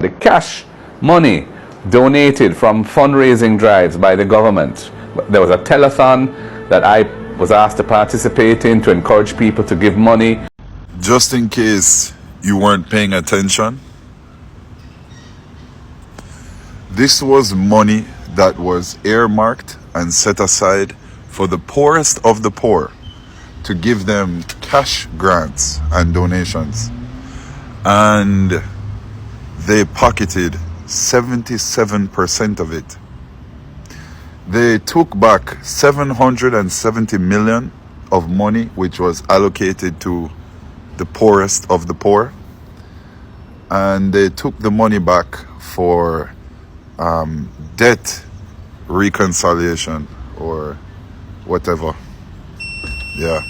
the cash money donated from fundraising drives by the government. There was a telethon that I was asked to participate in to encourage people to give money. Just in case you weren't paying attention, this was money that was earmarked and set aside for the poorest of the poor to give them cash grants and donations. And they pocketed 77% of it. They took back 770 million of money which was allocated to the poorest of the poor, and they took the money back for debt reconciliation or whatever. Yeah.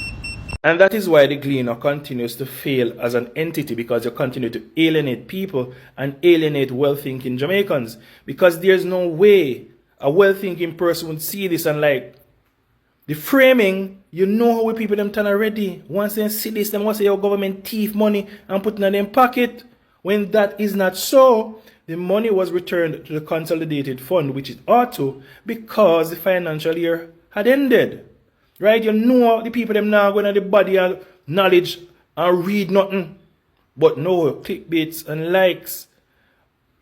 And that is why the Gleaner continues to fail as an entity, because you continue to alienate people and alienate well-thinking Jamaicans. Because there's no way a well-thinking person would see this and like, the framing, you know how we people them turn already. Once they see this, them want to say your government thief money and put it in their pocket. When that is not so, the money was returned to the consolidated fund, which it ought to, because the financial year had ended. Right? You know the people them now going to the body of knowledge and read nothing. But no, clickbaits and likes.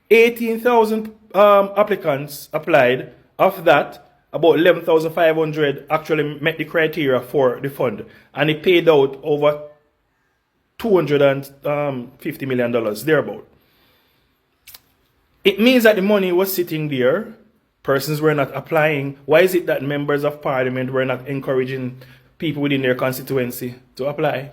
18,000 applicants applied. Of that, about 11,500 actually met the criteria for the fund. And it paid out over $250 million, thereabout. It means that the money was sitting there. Persons were not applying. Why is it that members of parliament were not encouraging people within their constituency to apply?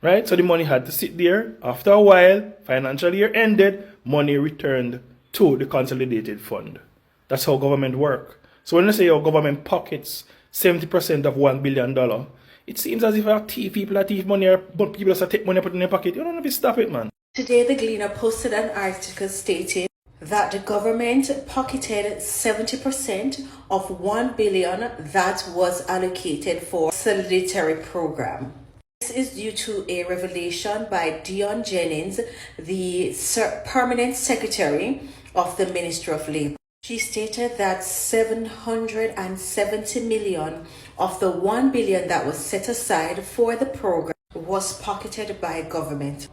Right? So the money had to sit there. After a while, financial year ended, money returned to the consolidated fund. That's how government work. So when you say your government pockets 70% of $1 billion, it seems as if people are thief money, but people are take money and put in their pocket. You don't have to stop it, man. Today, the Gleaner posted an article stating that the government pocketed 70% of $1 billion that was allocated for solidarity program. This is due to a revelation by Dion Jennings, the permanent secretary of the Ministry of Labor. She stated that 770 million of the 1 billion that was set aside for the program was pocketed by government.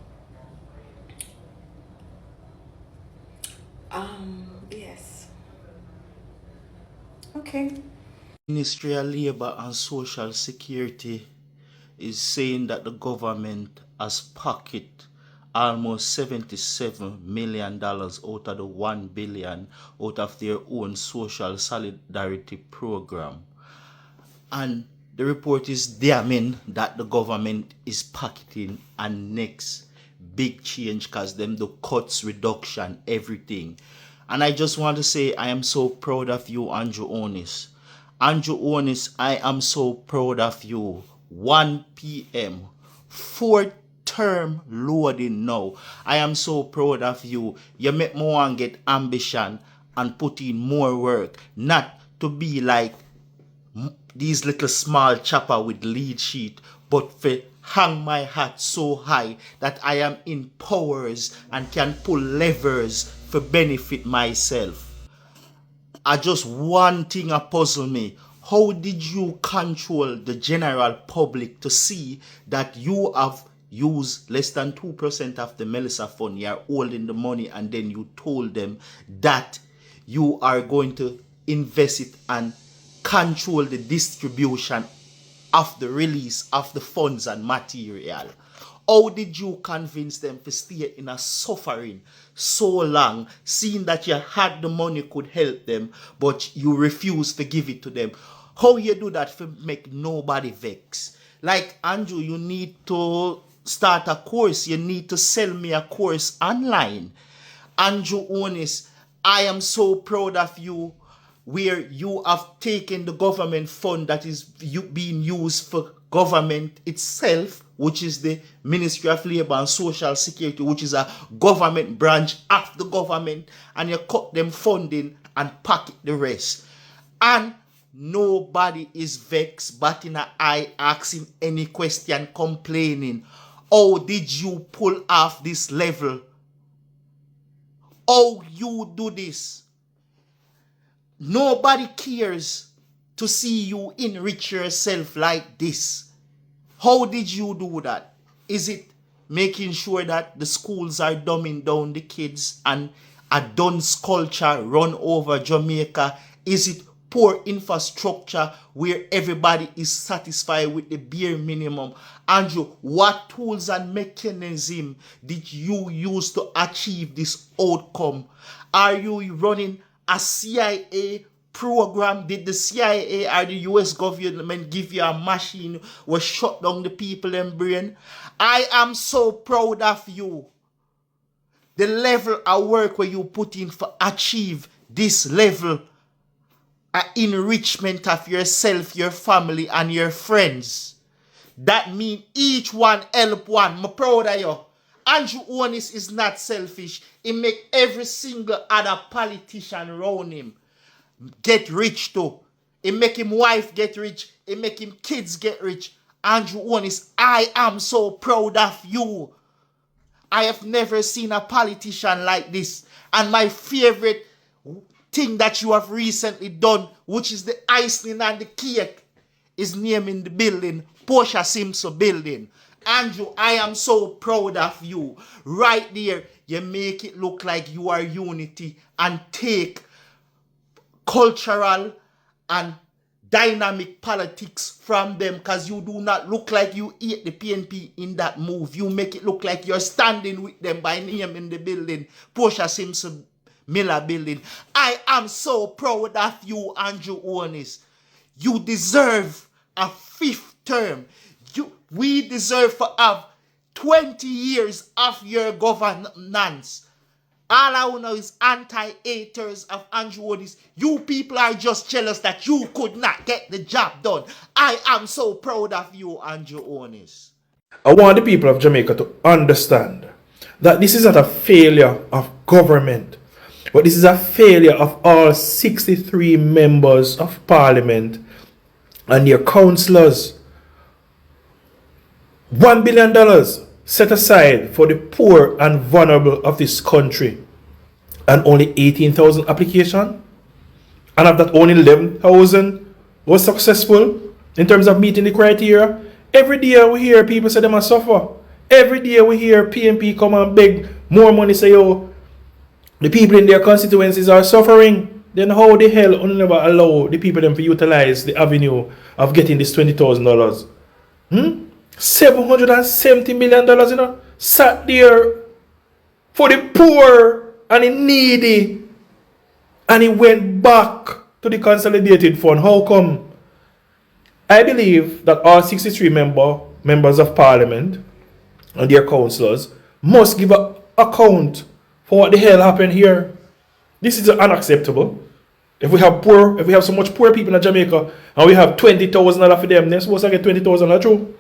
Yes. Okay. Ministry of Labor and Social Security is saying that the government has pocketed almost $77 million out of the $1 billion out of their own social solidarity program. And the report is damning that the government is pocketing a next big change because them the cuts, reduction, everything. And I just want to say I am so proud of you, Andrew Onis. Andrew Onis, I am so proud of you. 1 p.m. 4th term loading now. I am so proud of you. You make me want to get ambition and put in more work. Not to be like these little small chopper with lead sheet, but for hang my hat so high that I am in powers and can pull levers for benefit myself. I just one thing a puzzle me. How did you control the general public to see that you have used less than 2% of the Melissa fund? You are holding the money and then you told them that you are going to invest it and control the distribution of the release of the funds and material. How did you convince them to stay in a suffering so long, seeing that you had the money could help them, but you refused to give it to them? How you do that to make nobody vex? Like, Andrew, you need to start a course. You need to sell me a course online. Andrew Onis, I am so proud of you, where you have taken the government fund that is being used for government itself, which is the Ministry of Labor and Social Security, which is a government branch of the government, and you cut them funding and pocket the rest. And nobody is vexed, batting an eye, asking any question, complaining. How did you pull off this level? how you do this. Nobody cares to see you enrich yourself like this. How did you do that? Is it making sure that the schools are dumbing down the kids and a dunce culture run over Jamaica? Is it poor infrastructure where everybody is satisfied with the bare minimum? Andrew, what tools and mechanism did you use to achieve this outcome? Are you running a CIA program? Did the CIA or the US government give you a machine or shut down the people in brain? I am so proud of you. The level of work where you put in for achieve this level of enrichment of yourself, your family, and your friends. That means each one help one. I'm proud of you. Andrew Onis is not selfish. He make every single other politician around him get rich too. He make him wife get rich. He make him kids get rich. Andrew Onis, I am so proud of you. I have never seen a politician like this. And my favorite thing that you have recently done, which is the icing and the cake, is naming the building Portia Simpson Building. Andrew, I am so proud of you. Right there, you make it look like you are unity and take cultural and dynamic politics from them, because you do not look like you ate the PNP in that move. You make it look like you're standing with them by naming the building Portia Simpson Miller Building. I am so proud of you, Andrew Onis. You deserve a 5th term. We deserve to have 20 years of your governance. All I know is anti-haters of Andrew Onis. You people are just jealous that you could not get the job done. I am so proud of you, Andrew Onis. I want the people of Jamaica to understand that this is not a failure of government, but this is a failure of all 63 members of parliament and their councillors. $1 billion set aside for the poor and vulnerable of this country, and only 18,000 applications, and of that only 11,000 was successful in terms of meeting the criteria. Every day we hear people say they must suffer. Every day we hear PNP come and beg more money, say, oh, the people in their constituencies are suffering. Then how the hell only never allow the people them to utilize the avenue of getting this $20,000? $770 million, sat there for the poor and the needy, and it went back to the consolidated fund. How come? I believe that all 63 members of parliament and their councillors must give an account for what the hell happened here. This is unacceptable. If we have so much poor people in Jamaica and we have $20,000 for them, they're supposed to get $20,000 true.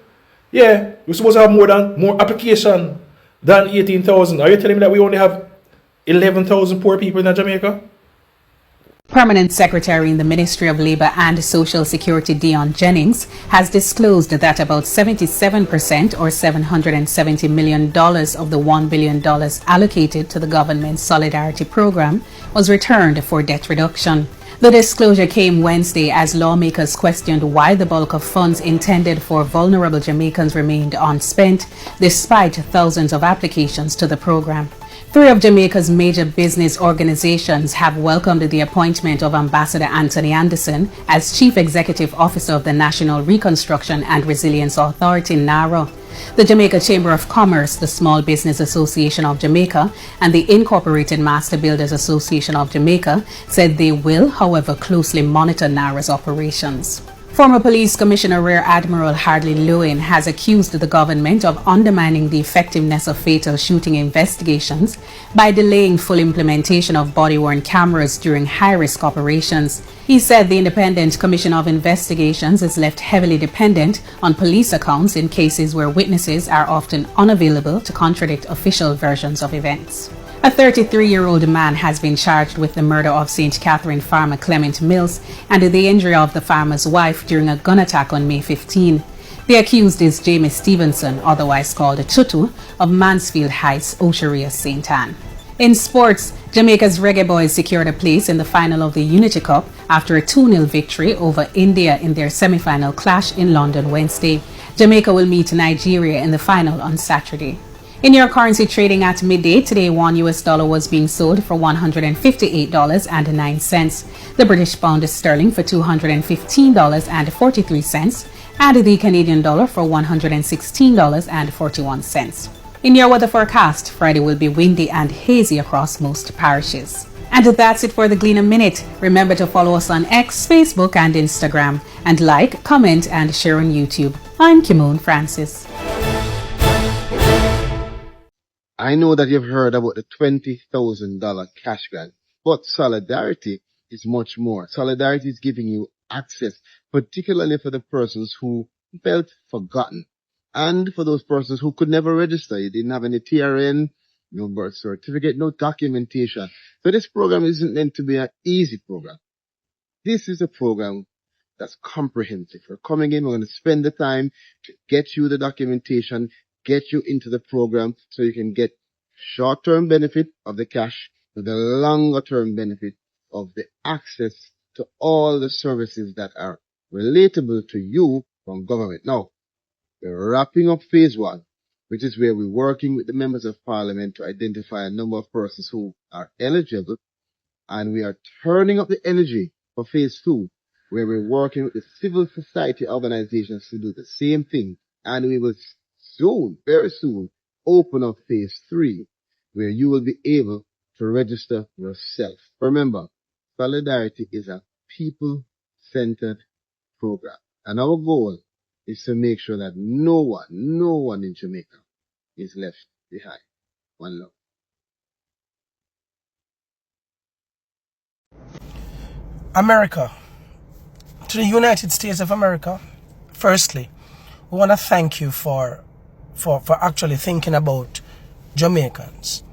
Yeah, we're supposed to have more application than 18,000. Are you telling me that we only have 11,000 poor people in Jamaica? Permanent Secretary in the Ministry of Labour and Social Security, Dion Jennings, has disclosed that about 77% or $770 million of the $1 billion allocated to the government's Solidarity Program was returned for debt reduction. The disclosure came Wednesday as lawmakers questioned why the bulk of funds intended for vulnerable Jamaicans remained unspent, despite thousands of applications to the program. 3 of Jamaica's major business organizations have welcomed the appointment of Ambassador Anthony Anderson as Chief Executive Officer of the National Reconstruction and Resilience Authority, NARA. The Jamaica Chamber of Commerce, the Small Business Association of Jamaica, and the Incorporated Master Builders Association of Jamaica said they will, however, closely monitor NARA's operations. Former Police Commissioner Rear Admiral Hardley Lewin has accused the government of undermining the effectiveness of fatal shooting investigations by delaying full implementation of body-worn cameras during high-risk operations. He said the Independent Commission of Investigations is left heavily dependent on police accounts in cases where witnesses are often unavailable to contradict official versions of events. A 33-year-old man has been charged with the murder of St. Catherine farmer Clement Mills and the injury of the farmer's wife during a gun attack on May 15. The accused is James Stevenson, otherwise called Tutu, of Mansfield Heights, Ocheria, St. Anne. In sports, Jamaica's Reggae Boys secured a place in the final of the Unity Cup after a 2-0 victory over India in their semi-final clash in London Wednesday. Jamaica will meet Nigeria in the final on Saturday. In your currency trading at midday, today $1 was being sold for $158.09. The British pound sterling for $215.43 and the Canadian dollar for $116.41. In your weather forecast, Friday will be windy and hazy across most parishes. And that's it for the Gleaner Minute. Remember to follow us on X, Facebook and Instagram, and like, comment and share on YouTube. I'm Kimone Francis. I know that you've heard about the $20,000 cash grant, but Solidarity is much more. Solidarity is giving you access, particularly for the persons who felt forgotten and for those persons who could never register. You didn't have any TRN, no birth certificate, no documentation. So this program isn't meant to be an easy program. This is a program that's comprehensive. We're coming in, we're going to spend the time to get you the documentation, get you into the program so you can get short-term benefit of the cash to the longer-term benefit of the access to all the services that are relatable to you from government. Now, we're wrapping up phase 1, which is where we're working with the members of parliament to identify a number of persons who are eligible, and we are turning up the energy for phase 2, where we're working with the civil society organizations to do the same thing, and we will soon, very soon, open up phase 3, where you will be able to register yourself. Remember, Solidarity is a people-centered program, and our goal is to make sure that no one in Jamaica is left behind. One love. America, to the United States of America, firstly, we want to thank you for actually thinking about Jamaicans.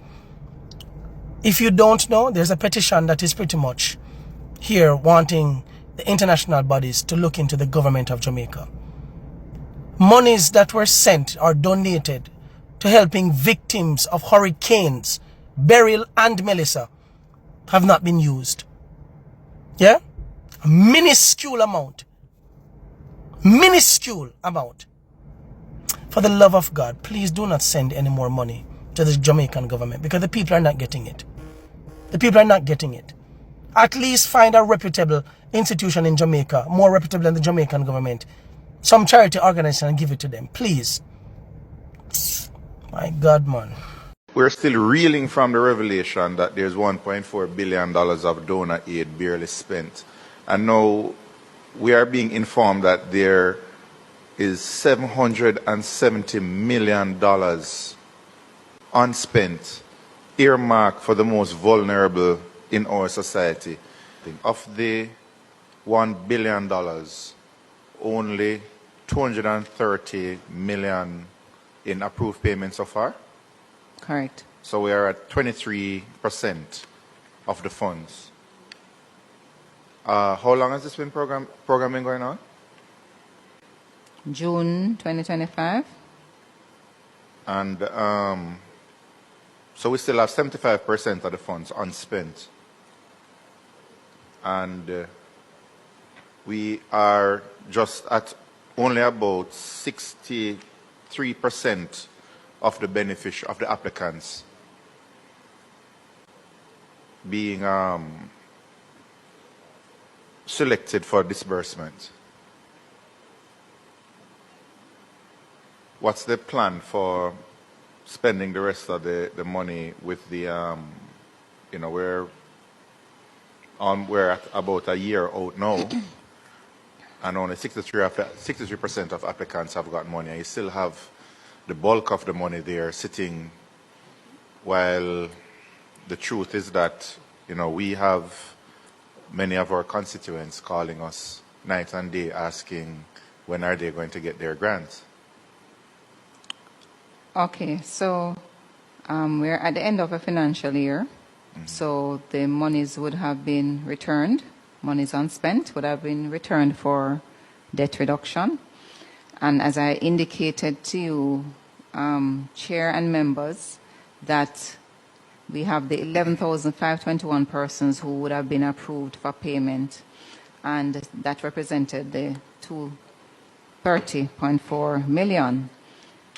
If you don't know, there's a petition that is pretty much here wanting the international bodies to look into the government of Jamaica. Monies that were sent or donated to helping victims of hurricanes, Beryl and Melissa, have not been used. Yeah? A minuscule amount. Minuscule amount. For the love of God, please do not send any more money to the Jamaican government because the people are not getting it. The people are not getting it. At least find a reputable institution in Jamaica, more reputable than the Jamaican government. Some charity organization and give it to them, please. My God, man. We're still reeling from the revelation that there's $1.4 billion of donor aid barely spent. And now we are being informed that there is $770 million unspent, earmarked for the most vulnerable in our society. Of the $1 billion, only $230 million in approved payments so far. Correct. So we are at 23% of the funds. How long has this been programming going on? June 2025. And so we still have 75% of the funds unspent. And we are just at only about 63% of the of the applicants being selected for disbursement. What's the plan for spending the rest of the money with the, we're at about a year out now, and only 63% of applicants have got money. You still have the bulk of the money there sitting, while the truth is that, we have many of our constituents calling us night and day asking when are they going to get their grants. Okay, so we're at the end of a financial year. Mm-hmm. So the monies would have been returned. Monies unspent would have been returned for debt reduction. And as I indicated to you, Chair and members, that we have the 11,521 persons who would have been approved for payment, and that represented the 230.4 million.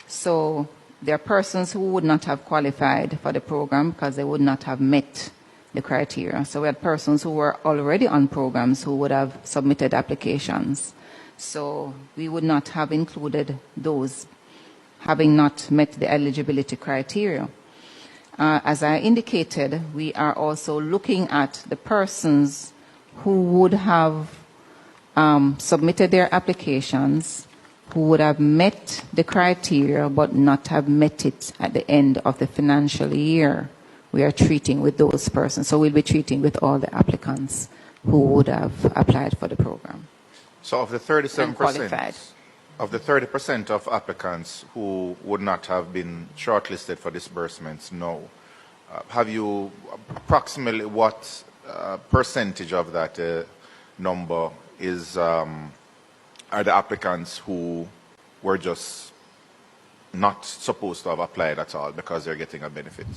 So there are persons who would not have qualified for the program because they would not have met the criteria. So we had persons who were already on programs who would have submitted applications. So we would not have included those having not met the eligibility criteria. As I indicated, we are also looking at the persons who would have submitted their applications, who would have met the criteria but not have met it at the end of the financial year. We are treating with those persons. So we'll be treating with all the applicants who would have applied for the program. So of the 37%, qualified. of the 30% of applicants who would not have been shortlisted for disbursements, no. Have you approximately what percentage of that number is are the applicants who were just not supposed to have applied at all because they're getting a benefit?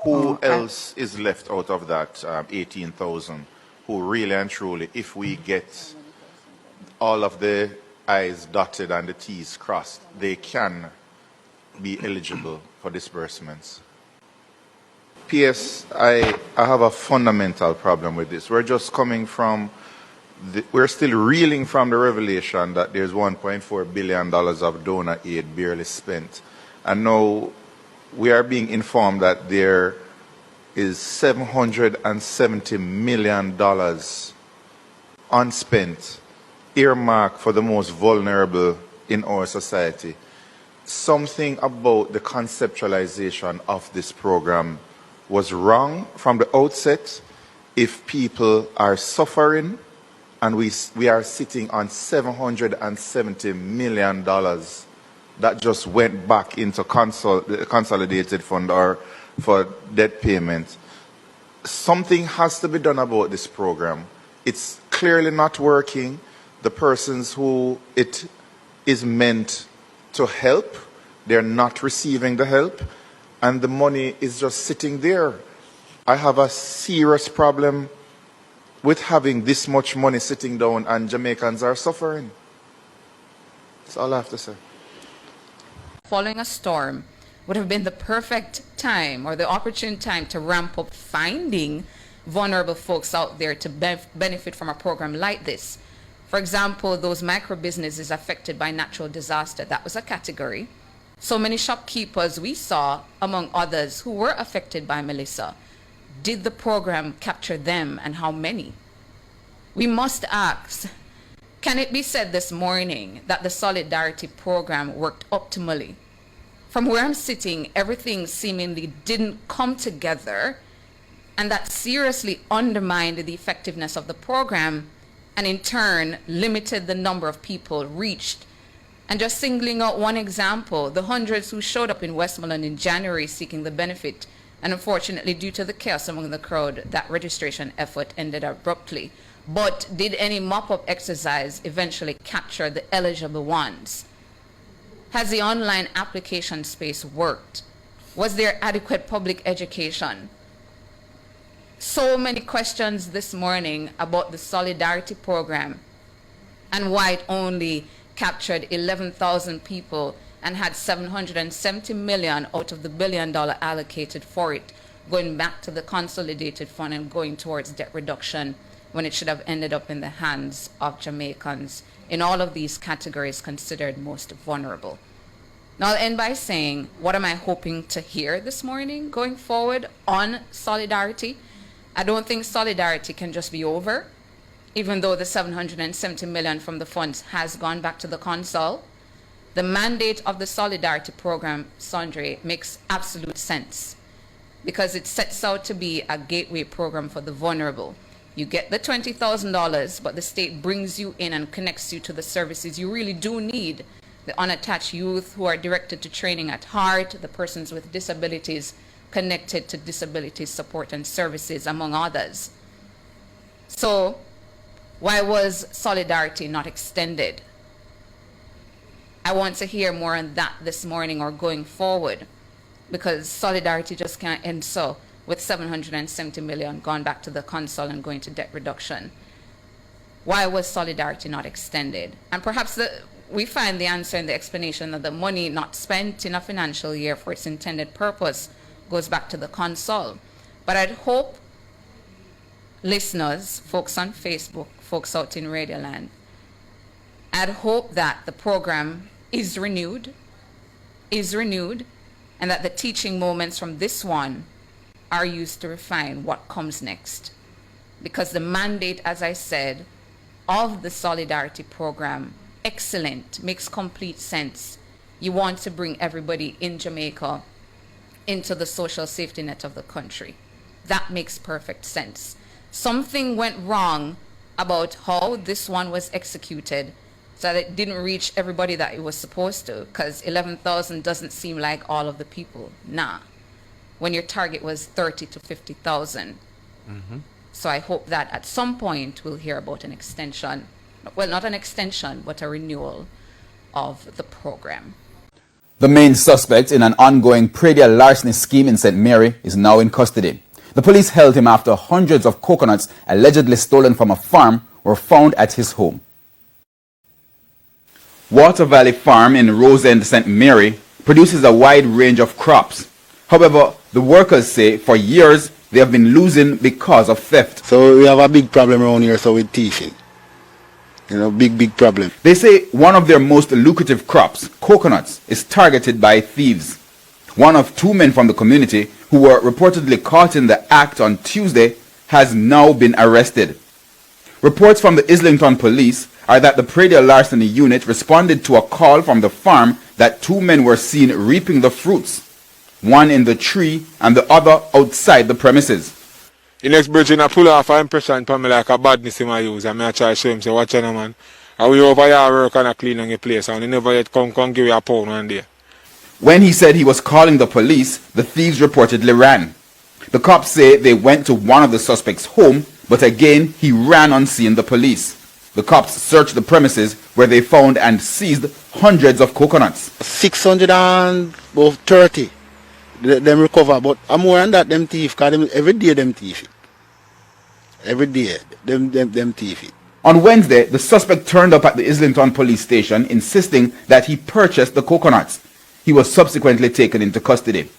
Who else is left out of that 18,000 who really and truly, if we get all of the I's dotted and the T's crossed, they can be eligible for disbursements? P.S. I have a fundamental problem with this. We're just coming from, we're still reeling from the revelation that there's $1.4 billion of donor aid barely spent. And now we are being informed that there is $770 million unspent, earmarked for the most vulnerable in our society. Something about the conceptualization of this program was wrong from the outset. If people are suffering and we are sitting on $770 million that just went back into the consolidated fund or for debt payment, something has to be done about this program. It's clearly not working. The persons who it is meant to help, they're not receiving the help, and the money is just sitting there. I have a serious problem with having this much money sitting down and Jamaicans are suffering. That's all I have to say. Following a storm would have been the perfect time or the opportune time to ramp up finding vulnerable folks out there to benefit from a program like this. For example, those micro businesses affected by natural disaster, that was a category. So many shopkeepers we saw, among others, who were affected by Melissa. Did the program capture them, and how many? We must ask, can it be said this morning that the Solidarity program worked optimally? From where I'm sitting, everything seemingly didn't come together, and that seriously undermined the effectiveness of the program, and in turn limited the number of people reached. And just singling out one example, the hundreds who showed up in Westmoreland in January seeking the benefit, and unfortunately due to the chaos among the crowd, that registration effort ended abruptly. But did any mop-up exercise eventually capture the eligible ones? Has the online application space worked? Was there adequate public education? So many questions this morning about the Solidarity program and why it only captured 11,000 people and had $770 million out of the $1 billion allocated for it, going back to the consolidated fund and going towards debt reduction when it should have ended up in the hands of Jamaicans in all of these categories considered most vulnerable. Now I'll end by saying, what am I hoping to hear this morning going forward on Solidarity? I don't think Solidarity can just be over, even though the $770 million from the funds has gone back to the Consul. The mandate of the Solidarity program, Sandre, makes absolute sense because it sets out to be a gateway program for the vulnerable. You get the $20,000, but the state brings you in and connects you to the services you really do need. The unattached youth who are directed to training at heart, the persons with disabilities connected to disability support and services, among others. So why was Solidarity not extended? I want to hear more on that this morning or going forward. because solidarity just can't end so, with 770 million gone back to the console and going to debt reduction. Why was solidarity not extended? And perhaps we find the answer in the explanation that the money not spent in a financial year for its intended purpose goes back to the console. But I'd hope listeners, folks on Facebook, folks out in Radioland, I'd hope that the program is renewed, and that the teaching moments from this one are used to refine what comes next. Because the mandate, as I said, of the Solidarity Program, excellent, makes complete sense. You want to bring everybody in Jamaica into the social safety net of the country. That makes perfect sense. Something went wrong about how this one was executed, so that it didn't reach everybody that it was supposed to, because 11,000 doesn't seem like all of the people. Nah. When your target was 30 to 50,000. So I hope that at some point we'll hear about an extension. Well, not an extension, but a renewal of the program. The main suspect in an ongoing predial larceny scheme in St. Mary is now in custody. The police held him after hundreds of coconuts allegedly stolen from a farm were found at his home. Water Valley Farm in Rose End, St. Mary produces a wide range of crops. However, the workers say for years they have been losing because of theft. So we have a big problem around here, so with thieving. You know, big problem. They say one of their most lucrative crops, coconuts, is targeted by thieves. One of two men from the community who were reportedly caught in the act on Tuesday has now been arrested. Reports from the Islington police are that the predial larceny unit responded to a call from the farm that two men were seen reaping the fruits, one in the tree and the other outside the premises. The next bridging I pull off an impression for me like a badness in my use, and I try to show him, say, watch out, man. And we over here work and clean on your place, and he never yet come give you a pound one day. When he said he was calling the police, the thieves reportedly ran. The cops say they went to one of the suspects' home, but again he ran on seeing the police. The cops searched the premises where they found and seized hundreds of coconuts. 630 them recover, but I'm more than that them thief, because every day them thief it. Every day them thief it. On Wednesday, the suspect turned up at the Islington police station insisting that he purchased the coconuts. He was subsequently taken into custody.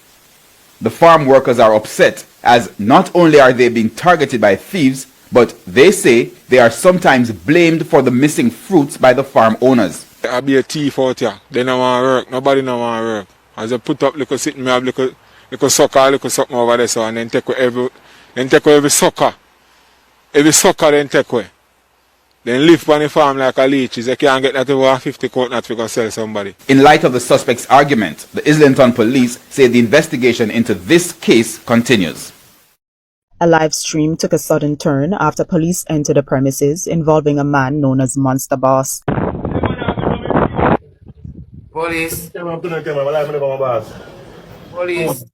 The farm workers are upset as not only are they being targeted by thieves, but they say they are sometimes blamed for the missing fruits by the farm owners. I be a thief out here. They don't want to work. Nobody don't want to work. As they put up little sitting, me have little sucker, little something over there, so and then take away every sucker. Every sucker then take away. Then live on the farm like a leeches. They can't get that over 50 coconuts we can sell somebody. In light of the suspect's argument, the Islington police say the investigation into this case continues. A live stream took a sudden turn after police entered the premises involving a man known as Monster Boss. Police. Police.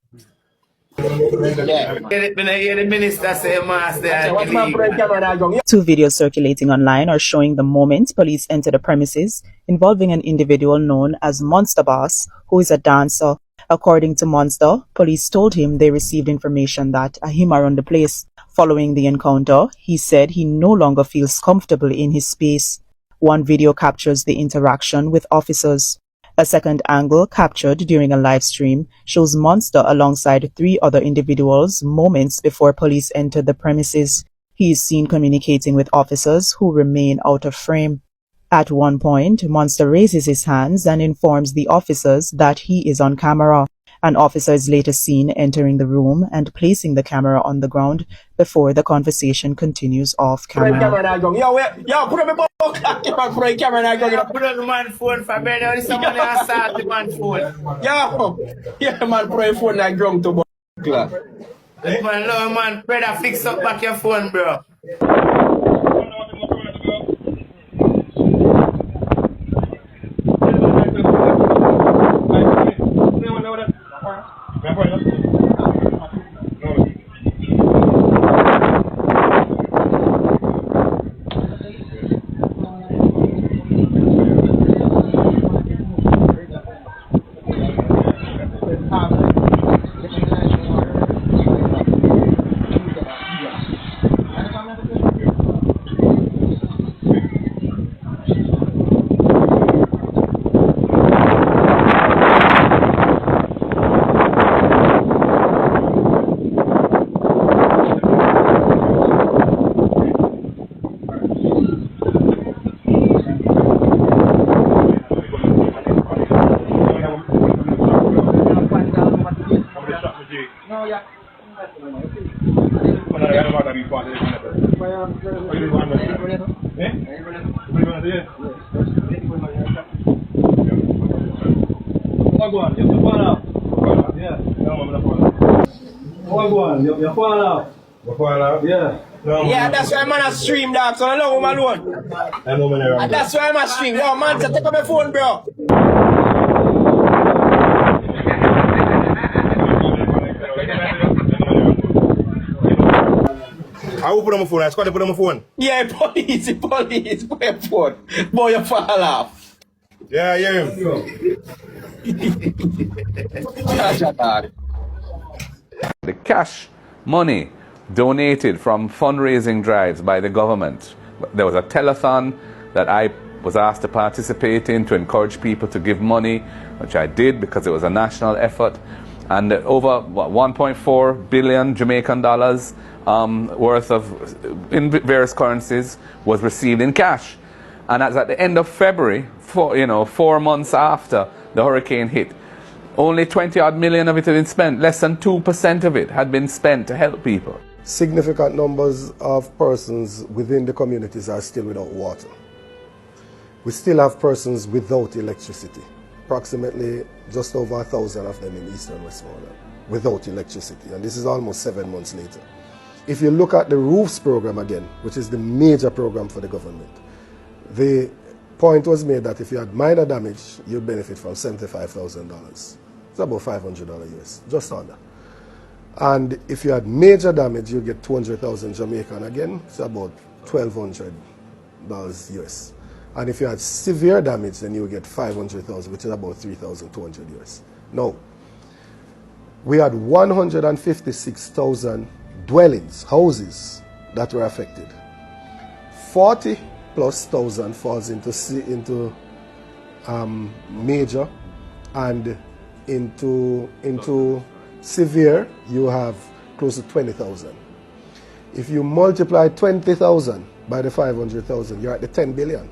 Two videos circulating online are showing the moment police enter the premises involving an individual known as Monster Boss, who is a dancer. According to Monster, police told him they received information that a him around the place. Following the encounter, he said he no longer feels comfortable in his space. One video captures the interaction with officers. A second angle, captured during a live stream, shows Monster alongside three other individuals moments before police entered the premises. He is seen communicating with officers who remain out of frame. At one point, Monster raises his hands and informs the officers that he is on camera. An officer is later seen entering the room and placing the camera on the ground before the conversation continues off camera. Put on the man phone for me. There is someone assault the man phone. Yeah, man, put your phone like drum to man, love man, brother, fix up back your phone, bro. Yeah, that's why I'm on a stream, dog. So I know I'm alone. And that's why I'm on a stream. Yo, man, so take up my phone, bro. I will put on my phone. I squad to put on my phone. Yeah, police, put your phone. Boy, you fall off. Yeah, I hear him. The cash money donated from fundraising drives by the government. There was a telethon that I was asked to participate in to encourage people to give money, which I did because it was a national effort. And over 1.4 billion Jamaican dollars worth of, in various currencies, was received in cash. And that's at the end of February, 4 months after the hurricane hit. Only 20-odd million of it had been spent. Less than 2% of it had been spent to help people. Significant numbers of persons within the communities are still without water. We still have persons without electricity. Approximately just over 1,000 of them in Eastern Westmoreland without electricity. And this is almost 7 months later. If you look at the roofs program again, which is the major program for the government, the point was made that if you had minor damage, you'd benefit from $75,000. It's about $500 US, just under. And if you had major damage, you'd get 200,000 Jamaican again, it's about $1,200 US. And if you had severe damage, then you would get 500,000, which is about 3,200 US. Now, we had 156,000 dwellings, houses that were affected. 40 plus thousand falls into major, and into severe you have close to 20,000. If you multiply 20,000 by the 500,000, you're at the 10 billion.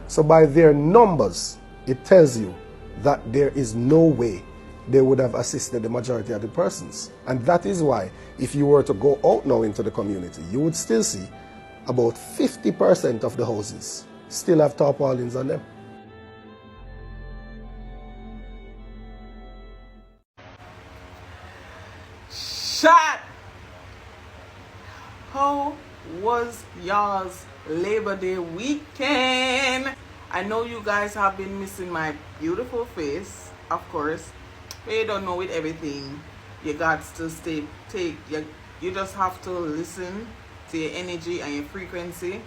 So by their numbers, it tells you that there is no way they would have assisted the majority of the persons. And that is why, if you were to go out now into the community, you would still see about 50% of the houses still have tarpaulins on them. Shot! How was y'all's Labor Day weekend? I know you guys have been missing my beautiful face, of course. But you don't know, with everything, you got to you just have to listen to your energy and your frequency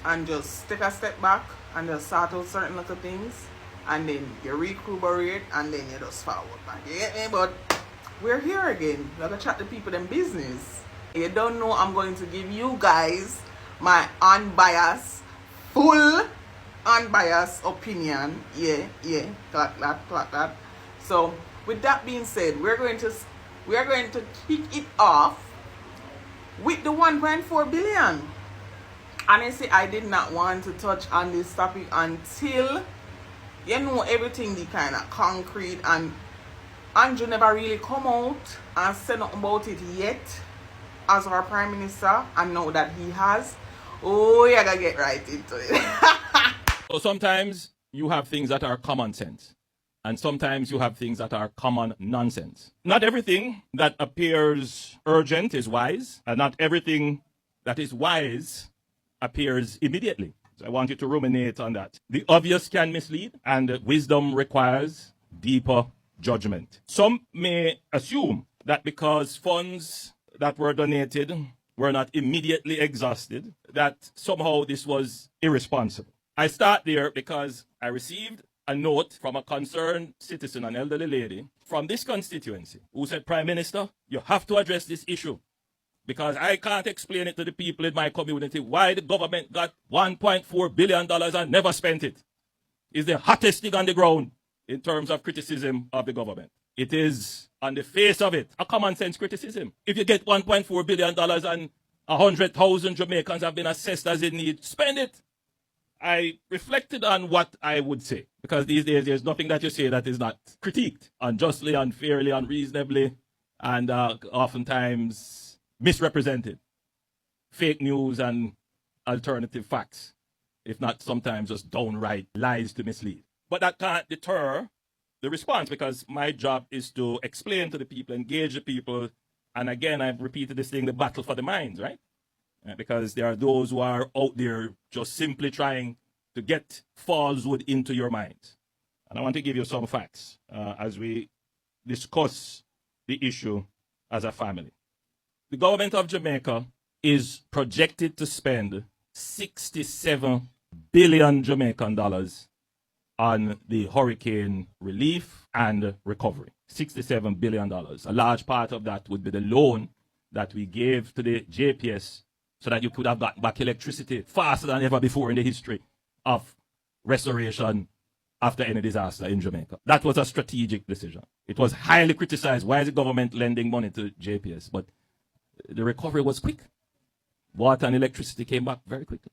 and just take a step back and just sort out certain little things, and then you recuperate and then you just forward back. You get me? But we're here again. We're gonna chat to people in business. You don't know, I'm going to give you guys my unbiased, full unbiased opinion. Yeah, clap that. So with that being said, we're going to kick it off with the 1.4 billion. Honestly, I did not want to touch on this topic until everything the kind of concrete, and Andrew never really come out and said nothing about it yet as our Prime Minister, and now that he has, I gotta get right into it. So sometimes you have things that are common sense, and sometimes you have things that are common nonsense. Not everything that appears urgent is wise, and not everything that is wise appears immediately. So I want you to ruminate on that. The obvious can mislead, and wisdom requires deeper judgment. Some may assume that because funds that were donated were not immediately exhausted, that somehow this was irresponsible. I start there because I received a note from a concerned citizen, an elderly lady, from this constituency, who said, Prime Minister, you have to address this issue, because I can't explain it to the people in my community why the government got $1.4 billion and never spent it. It's the hottest thing on the ground in terms of criticism of the government. It is, on the face of it, a common sense criticism. If you get $1.4 billion and 100,000 Jamaicans have been assessed as in need, spend it. I reflected on what I would say, because these days there's nothing that you say that is not critiqued unjustly, unfairly, unreasonably, and oftentimes misrepresented. fake news and alternative facts, if not sometimes just downright lies to mislead. But that can't deter the response, because my job is to explain to the people, engage the people, and again, I've repeated this thing, the battle for the minds, right? Because there are those who are out there just simply trying to get falsehood into your minds. And I want to give you some facts as we discuss the issue as a family. The government of Jamaica is projected to spend 67 billion Jamaican dollars on the hurricane relief and recovery. $67 billion. A large part of that would be the loan that we gave to the JPS so that you could have gotten back electricity faster than ever before in the history of restoration after any disaster in Jamaica. That was a strategic decision. It was highly criticized. Why is the government lending money to JPS? But the recovery was quick. Water and electricity came back very quickly.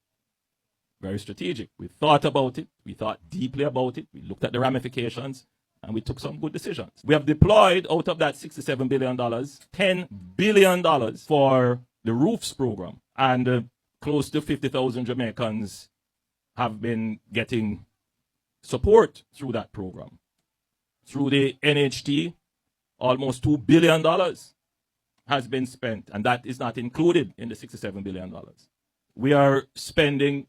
Very strategic. We thought about it. We thought deeply about it. We looked at the ramifications, and we took some good decisions. We have deployed out of that $67 billion, $10 billion for the roofs program. And close to 50,000 Jamaicans have been getting support through that program. Through the NHT, almost $2 billion has been spent, and that is not included in the $67 billion. We are spending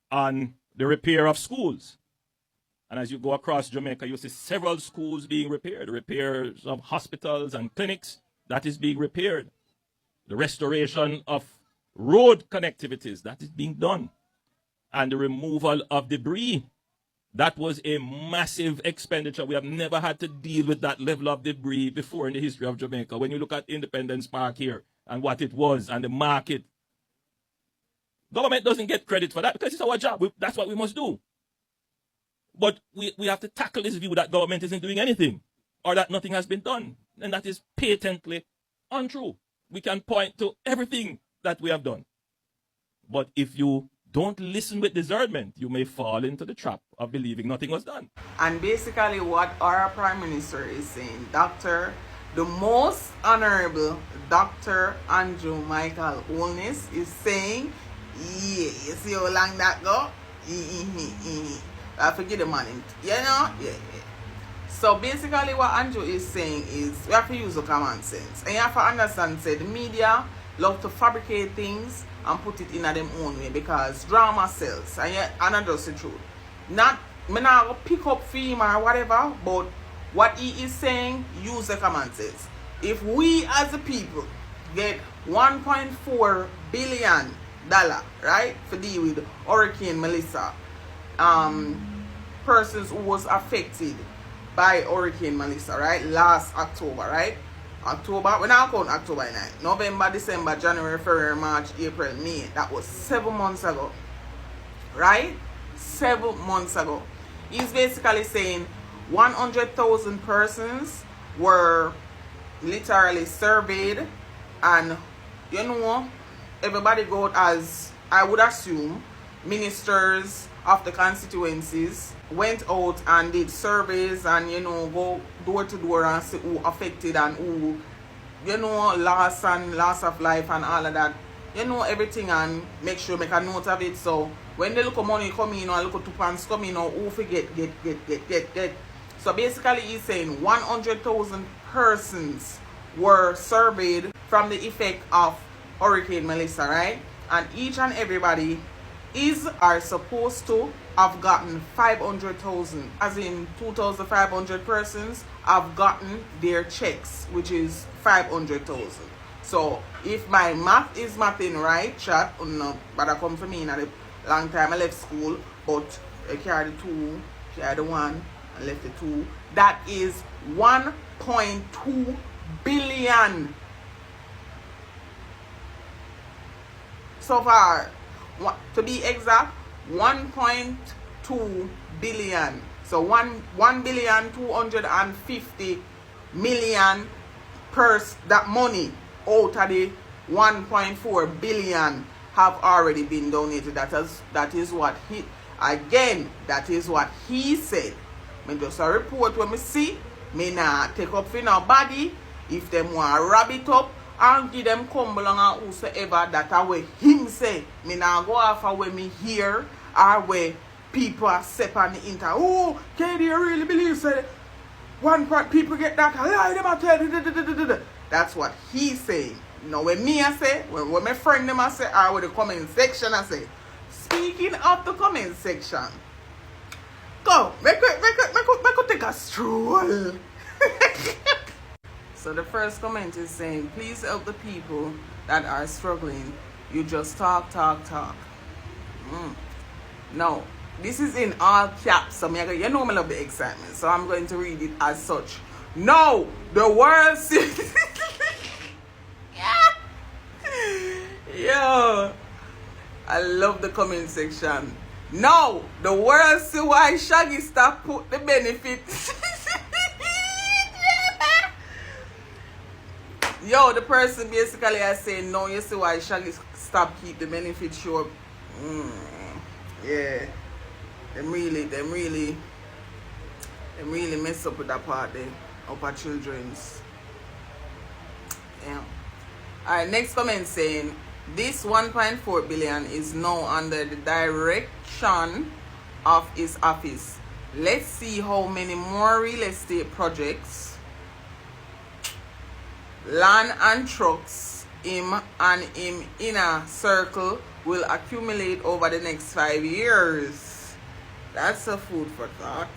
on the repair of schools. And as you go across Jamaica, you see several schools being repaired, repairs of hospitals and clinics, that is being repaired. The restoration of road connectivities, that is being done. And the removal of debris, that was a massive expenditure. We have never had to deal with that level of debris before in the history of Jamaica. When you look at Independence Park here and what it was and the market, government doesn't get credit for that because it's our job. That's what we must do. But we have to tackle this view that government isn't doing anything or that nothing has been done. And that is patently untrue. We can point to everything that we have done. But if you don't listen with discernment, you may fall into the trap of believing nothing was done. And basically what our Prime Minister is saying, the most honorable Dr. Andrew Michael Holness is saying, yeah, you see how long that go? I forget the money. You know? Yeah. So basically what Andrew is saying is we have to use the common sense. And you have to understand, say, the media love to fabricate things and put it in their own way because drama sells. And that's just the truth. Me not go pick up film or whatever, but what he is saying, use the common sense. If we as a people get $1.4 billion, right, for deal with Hurricane Melissa, persons who was affected by Hurricane Melissa, right, last October, right? October, when I count October 9, November, December, January, February, March, April, May. That was 7 months ago, right? 7 months ago. He's basically saying 100,000 persons were literally surveyed, and you know, everybody got, as I would assume, ministers of the constituencies went out and did surveys and, you know, go door to door and see who affected and who, you know, loss of life and all of that, you know, everything, and make sure make a note of it. So when they look at money come in or look at 2 pounds come in, or who forget get. So basically he's saying 100,000 persons were surveyed from the effect of Hurricane Melissa, right? And each and everybody are supposed to have gotten 500,000, as in 2,500 persons have gotten their checks, which is 500,000. So if my math is mathing right, chat, but I come for me in a long time, I left school, but I carried the 2, carried the 1, and left the 2. That is 1.2 billion so far. To be exact, 1.2 billion. So 1,250,000,000 that money out of the 1.4 billion have already been donated. That is what he, again, that is what he said. Me just a report when me see, me nah take up for nobody. If them want to wrap it up and give them come along and whosoever that are where him say. Me now go off of where me hear or where people are set on the internet. Oh, can you really believe say one part people get that lie them a tell. That's what he's saying. Now when me I say, when my friend them I say, or with the comment section I say. Speaking of the comment section, go, make take a stroll. So the first comment is saying, please help the people that are struggling. You just talk. No, this is in all caps. So you know me love the excitement. So I'm going to read it as such. No, the world sees. Yo, I love the comment section. No, the world see why Shaggy stop put the benefits. Yo, the person basically is saying, no, you see why Shaggy stop keep the benefit show. Yeah. Them really mess up with that part there. Of our children's. Yeah. Alright, next comment saying, this 1.4 billion is now under the direction of his office. Let's see how many more real estate projects, land and trucks him and him inner circle will accumulate over the next 5 years. That's a food for thought.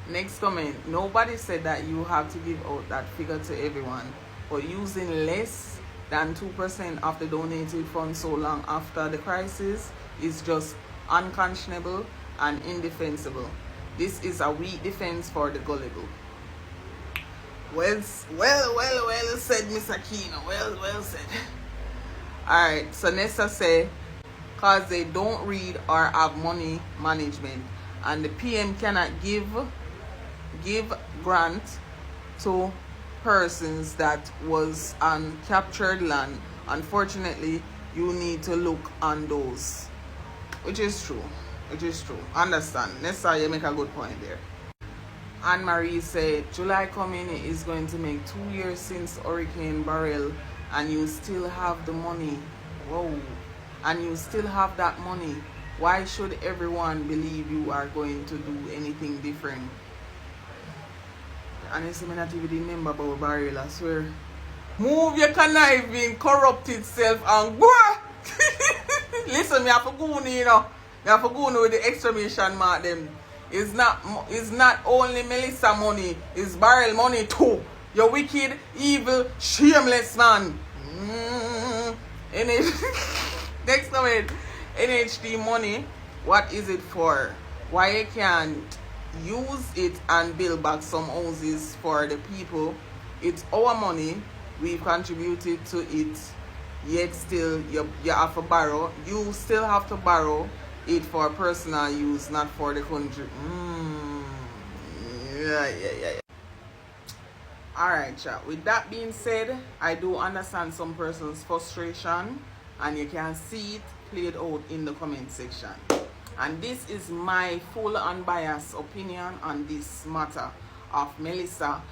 Next comment. Nobody said that you have to give out that figure to everyone, but using less than 2% of the donated funds so long after the crisis is just unconscionable and indefensible. This is a weak defense for the gullible. Well said, Miss Aquino. Well said. Alright, so Nessa say, cause they don't read or have money management, and the PM cannot give grant to persons that was on captured land. Unfortunately, you need to look on those. Which is true. Understand. Nessa, you make a good point there. Anne-Marie said, July coming is going to make 2 years since Hurricane Beryl, and you still have the money. Whoa. And you still have that money. Why should everyone believe you are going to do anything different? Honestly, I not even remember about Beryl, I swear. Move your conniving, corrupted self and go! Listen, me have to go, you know. Me have to go with the exclamation mark them. It's not only Melissa money, it's Beryl money too. You wicked, evil, shameless man. Next comment. NHD money, what is it for? Why you can't use it and build back some houses for the people? It's our money. We've contributed to it. Yet still you have to borrow. You still have to borrow it for personal use, not for the country. Yeah. Alright, chat. With that being said, I do understand some person's frustration, and you can see it played out in the comment section. And this is my full unbiased opinion on this matter of Melissa,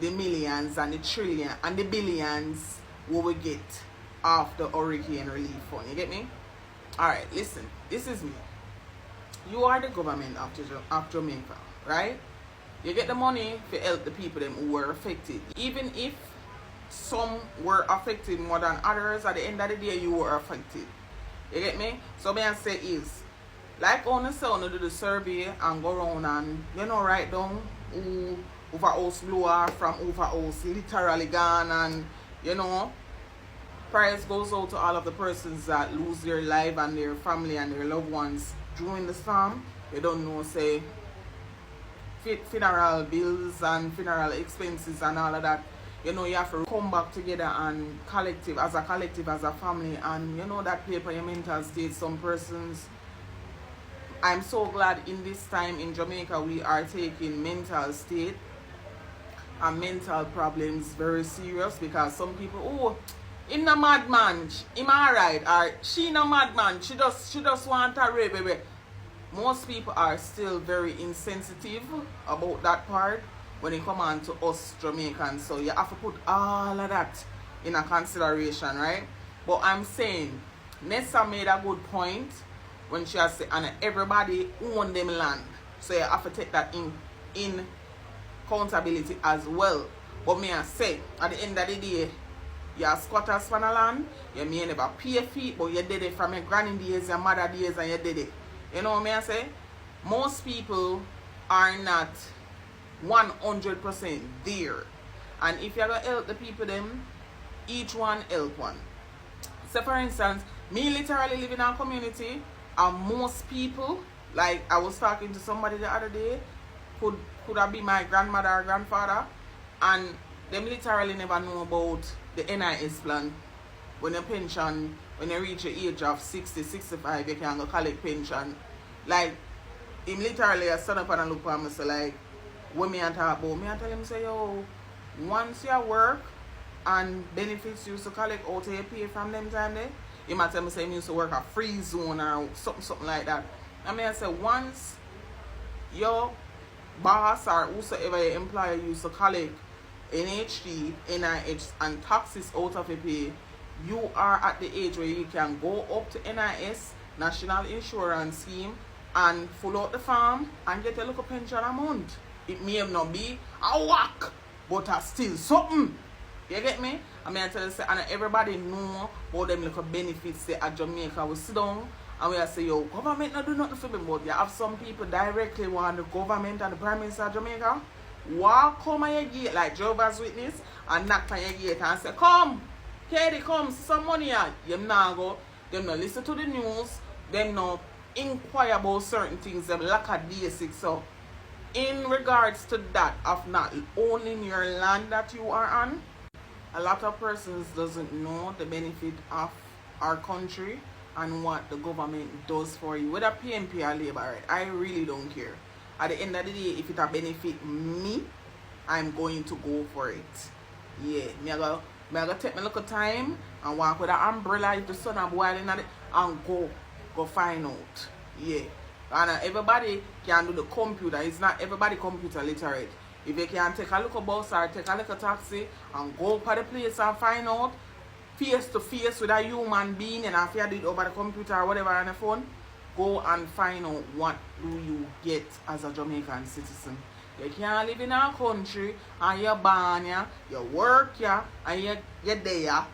the millions and the trillion and the billions we will get off the hurricane relief fund. You get me? Alright, listen. This is me. You are the government of Jamaica, right? You get the money to help the people them who were affected. Even if some were affected more than others, at the end of the day, you were affected. You get me? So may I say is, like on the sound, do the survey and go around and, write down who over house blower from over house literally gone, and, prize goes out to all of the persons that lose their life and their family and their loved ones during the storm. They don't know, say, funeral bills and funeral expenses and all of that. You have to come back together and as a family, and that play for your mental state. Some persons, I'm so glad in this time in Jamaica we are taking mental state and mental problems very serious, because some people, in a madman, him alright, or she no madman, she just want a baby. Most people are still very insensitive about that part. when it come on to us Jamaicans. So you have to put all of that in a consideration, right? But I'm saying, Nessa made a good point when she has said, and everybody own them land. So you have to take that in accountability as well. But me I say, at the end of the day, you're squatters from the land, you may never pay a fee, but you did it from your granny days, your mother days, and you did it. You know what I say? Most people are not 100% there. And if you're going to help the people them, each one help one. So for instance, me literally live in a community, and most people, like I was talking to somebody the other day, could have been my grandmother or grandfather, and them literally never know about the NIS plan. When your pension, when you reach the age of 60, 65, you can go collect pension. Like, him literally a stand up and look at me, so like, when me and talk about, me and tell him, say, yo, once you work and benefits you to collect out you pay from them time there, he might tell me, say, he used to work a free zone or something like that. I mean, I say, once your boss or whosoever your employer used to collect NHD, NIH and taxes out of your pay, you are at the age where you can go up to NIS, National Insurance Scheme, and fill out the form and get a little pension a month. It may not be a whack, but it's still something. You get me? I mean, I tell you, and everybody know about them little benefits there at Jamaica. We sit down and we say, yo, government not do nothing for me, but you have some people directly want the government and the Prime Minister of Jamaica walk come on your gate like Jehovah's Witness and knock on your gate and say, come, Katie, come, see some money here. Them not go, them not listen to the news, them not inquire about certain things, them lack of basics. So in regards to that of not owning your land that you are on, a lot of persons doesn't know the benefit of our country and what the government does for you, whether PNP or Labour, right? I really don't care. At the end of the day, if it benefit me, I'm going to go for it. Yeah, me I go take my little time and walk with an umbrella if the sun is boiling at it and go find out. Yeah. And everybody can do the computer. It's not everybody computer literate. If you can take a little bus or take a little taxi and go to the place and find out face to face with a human being, and if you do it over the computer or whatever on the phone, go and find out what do you get as a Jamaican citizen. You can't live in our country and you're born here, you work here, and you're there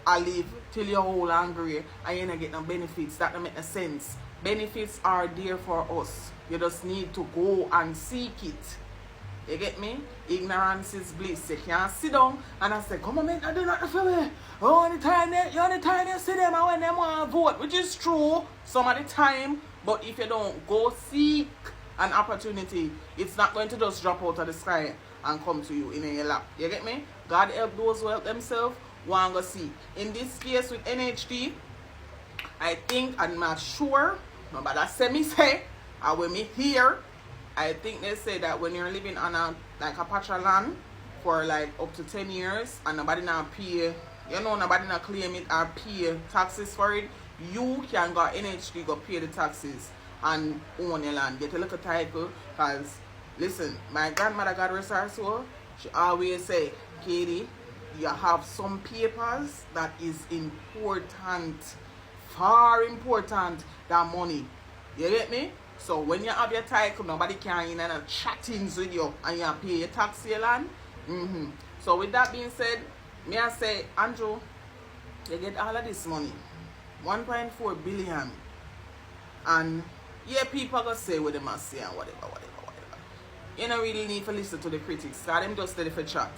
and live till you're old and grey and you don't get no benefits. That don't make no sense. Benefits are there for us. You just need to go and seek it. You get me? Ignorance is bliss. You can't sit down and I say, come on, man, I do nothing for me. Only time you see them and when they want to vote, which is true some of the time. But if you don't go seek an opportunity, it's not going to just drop out of the sky and come to you in your lap. You get me? God help those who help themselves, want to go seek. In this case with NHD, I think, I'm not sure, nobody say me say, and when me hear, I think they say that when you're living on a patch of land for like up to 10 years and nobody not pay, nobody not claim it or pay taxes for it, you can go NHD, go pay the taxes and own your land, get a little title. Because listen, my grandmother, God rest her soul, she always say, Katie, you have some papers that is important, far important than money. You get me? So when you have your title, nobody can in and chat things with you and you pay your tax your land. So with that being said, may I say, Andrew, you get all of this money, 1.4 billion, and yeah, people are gonna say what they must say and whatever. You don't really need to listen to the critics. So them just ready for chat.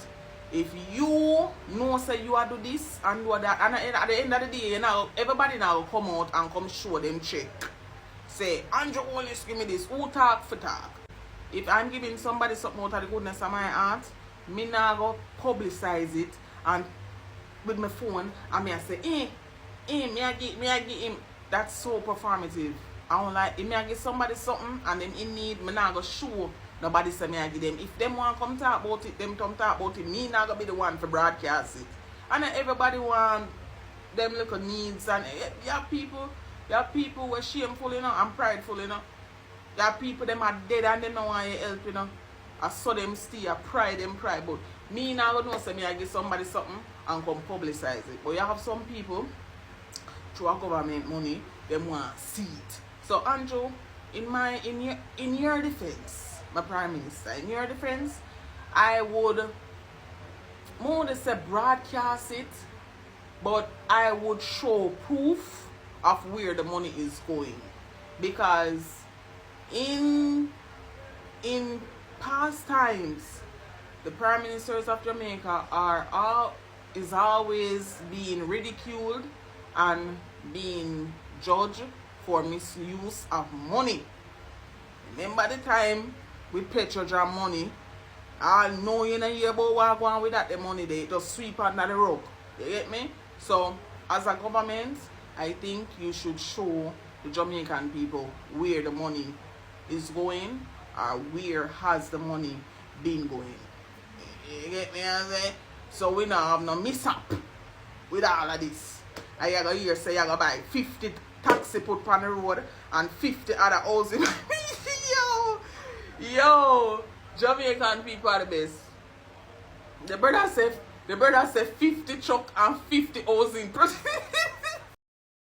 If you know say you are do this and do that, and at the end of the day, everybody now come out and come show them check. Say, Andrew always give me this. Who talk for talk? If I'm giving somebody something out of the goodness of my heart, me now go publicize it and with my phone and me I say, me I give him. That's so performative. I don't like, if me I give somebody something and then in need, me now go show nobody say me I give them. If them want to come talk about it, them come talk about it. Me now go be the one for broadcast it. And everybody want them little needs, and you have people who are shameful, and prideful, You have people them are dead and they don't want your help, I saw them stay, I pride them pride. But me now I don't know say me I give somebody something and come publicize it. But you have some people through our government money, them want to see it. So Andrew, in your defense, my Prime Minister, in your defense, I would more to say broadcast it, but I would show proof of where the money is going. Because in past times, the Prime Ministers of Jamaica is always being ridiculed and being judged for misuse of money. Remember the time with Petrojam money? I know you don't hear about what going on with that the money they just sweep under the rug. You get me? So as a government, I think you should show the Jamaican people where the money is going or where has the money been going. You get me? So we don't have no mishap with all of this. I go here say you go buy 50 taxi put on the road and 50 other housing. Yo, Jamaican people are the best. The brother said 50 truck and 50 housing.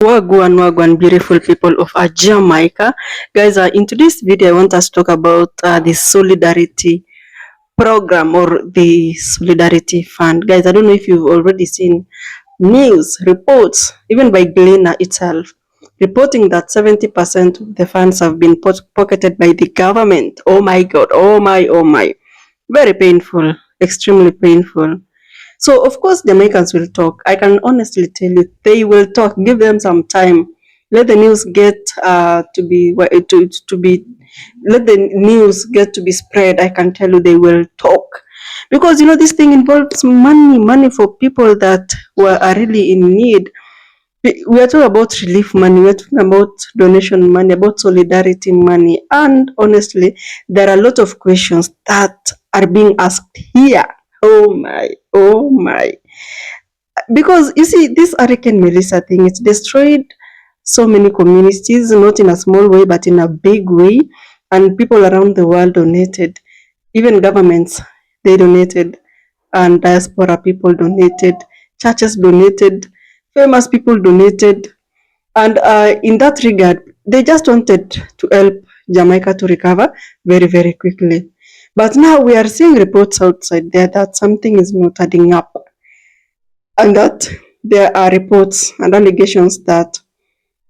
Wagwan, beautiful people of Jamaica. Guys, in today's video, I want us to talk about the solidarity program or the solidarity fund. Guys, I don't know if you've already seen news reports, even by Guyana itself, reporting that 70% of the funds have been pocketed by the government. Oh my God, oh my. Very painful, extremely painful. So of course Jamaicans will talk. I can honestly tell you they will talk. Give them some time. Let the news get let the news get to be spread. I can tell you they will talk. Because you know this thing involves money for people that are really in need. We are talking about relief money, we are talking about donation money, about solidarity money, and honestly, there are a lot of questions that are being asked here. Oh my. Because you see, this Hurricane Melissa thing, it's destroyed so many communities, not in a small way, but in a big way, and people around the world donated. Even governments, they donated, and diaspora people donated, churches donated, famous people donated, and in that regard, they just wanted to help Jamaica to recover very, very quickly. But now we are seeing reports outside there that something is not adding up, and that there are reports and allegations that,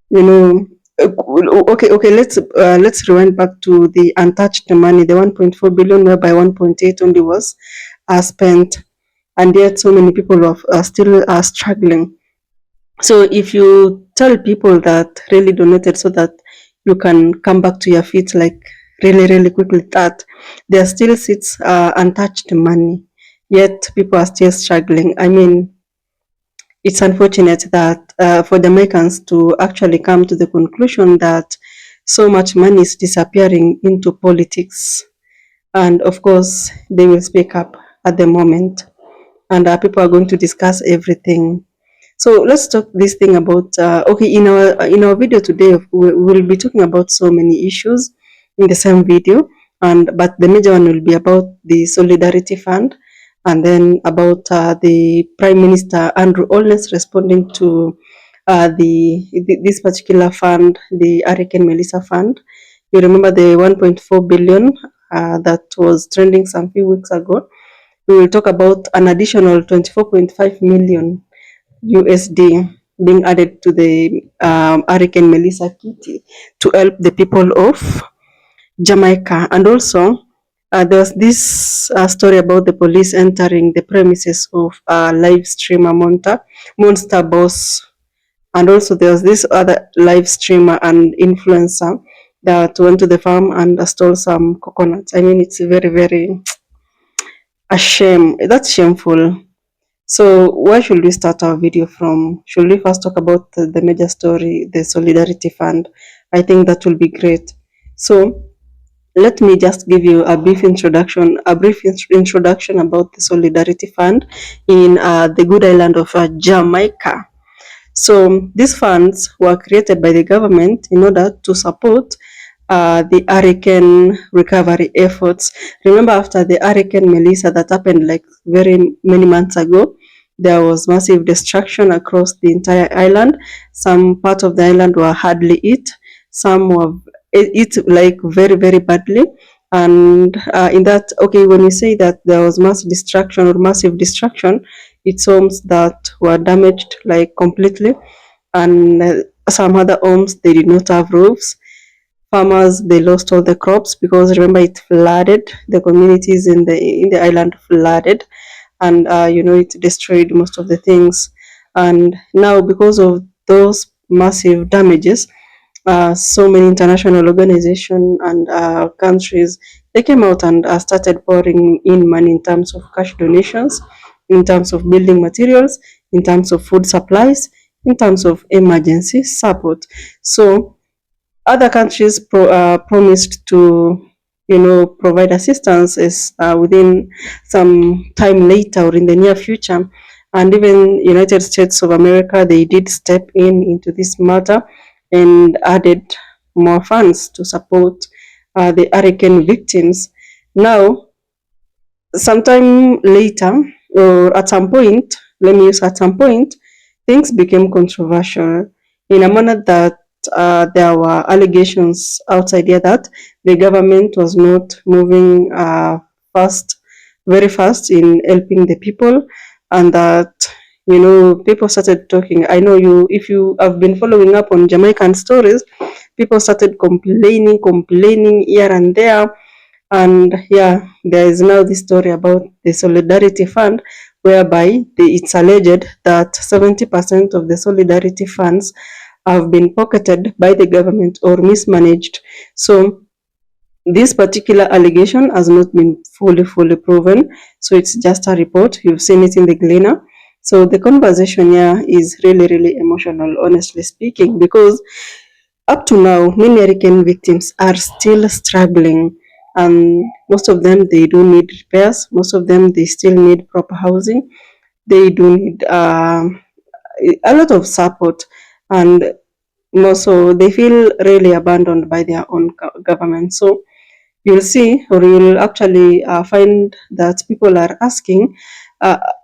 you know, okay, let's rewind back to the untouched money, the 1.4 billion, whereby 1.8 only was spent, and yet so many people are still struggling. So if you tell people that really donated so that you can come back to your feet like really quickly, that there still sits untouched money, yet people are still struggling. I mean, it's unfortunate that for the Jamaicans to actually come to the conclusion that so much money is disappearing into politics. And of course, they will speak up at the moment, and people are going to discuss everything. So let's talk this thing about okay, in our video today we will be talking about so many issues in the same video, but the major one will be about the solidarity fund, and then about the Prime Minister Andrew Holness responding to this particular fund, the Hurricane Melissa fund. You remember the 1.4 billion that was trending some few weeks ago. We will talk about an additional 24.5 million USD being added to the Hurricane Melissa kitty to help the people of Jamaica. And also there was this story about the police entering the premises of live streamer Monster Boss, and also there was this other live streamer and influencer that went to the farm and stole some coconuts. I mean, it's very a shame. That's shameful. So where should we start our video from? Should we first talk about the major story, the Solidarity Fund? I think that will be great. So let me just give you a brief introduction about the Solidarity Fund in the good island of Jamaica. So these funds were created by the government in order to support the hurricane recovery efforts. Remember, after the hurricane Melissa that happened like very many months ago, there was massive destruction across the entire island. Some part of the island were hardly hit. Some were hit like very, very badly. And in that, okay, when you say that there was mass destruction or massive destruction, it's homes that were damaged like completely, and some other homes they did not have roofs. Farmers they lost all the crops because remember it flooded. The communities in the island flooded, and it destroyed most of the things. And now because of those massive damages, so many international organizations and countries they came out and started pouring in money in terms of cash donations, in terms of building materials, in terms of food supplies, in terms of emergency support. So other countries promised to provide assistance within some time later or in the near future, and even United States of America they did step in into this matter and added more funds to support the hurricane victims. Now sometime later, or at some point, let me use at some point, things became controversial in a manner that there were allegations outside here that the government was not moving fast, very fast in helping the people, and that people started talking. I know if you have been following up on Jamaican stories, people started complaining here and there. And yeah, there is now this story about the Solidarity Fund, whereby it's alleged that 70% of the Solidarity funds have been pocketed by the government or mismanaged. So this particular allegation has not been fully proven. So it's just a report. You've seen it in the Gleaner. So the conversation here is really emotional, honestly speaking, because up to now, many hurricane victims are still struggling, and most of them they do need repairs. Most of them they still need proper housing. They do need a lot of support, and also they feel really abandoned by their own government. So you'll see, or you'll actually find that people are asking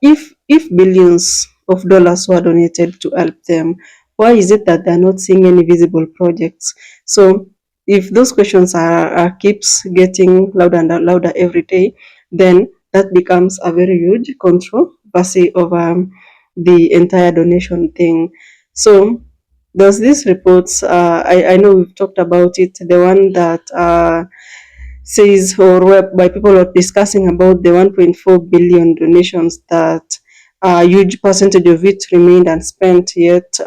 if billions of dollars were donated to help them, why is it that they're not seeing any visible projects? So if those questions are keeps getting louder and louder every day, then that becomes a very huge controversy over the entire donation thing. So there's these reports, I know we've talked about it, the one that says, or whereby people are discussing about the 1.4 billion donations that a huge percentage of it remained unspent, yet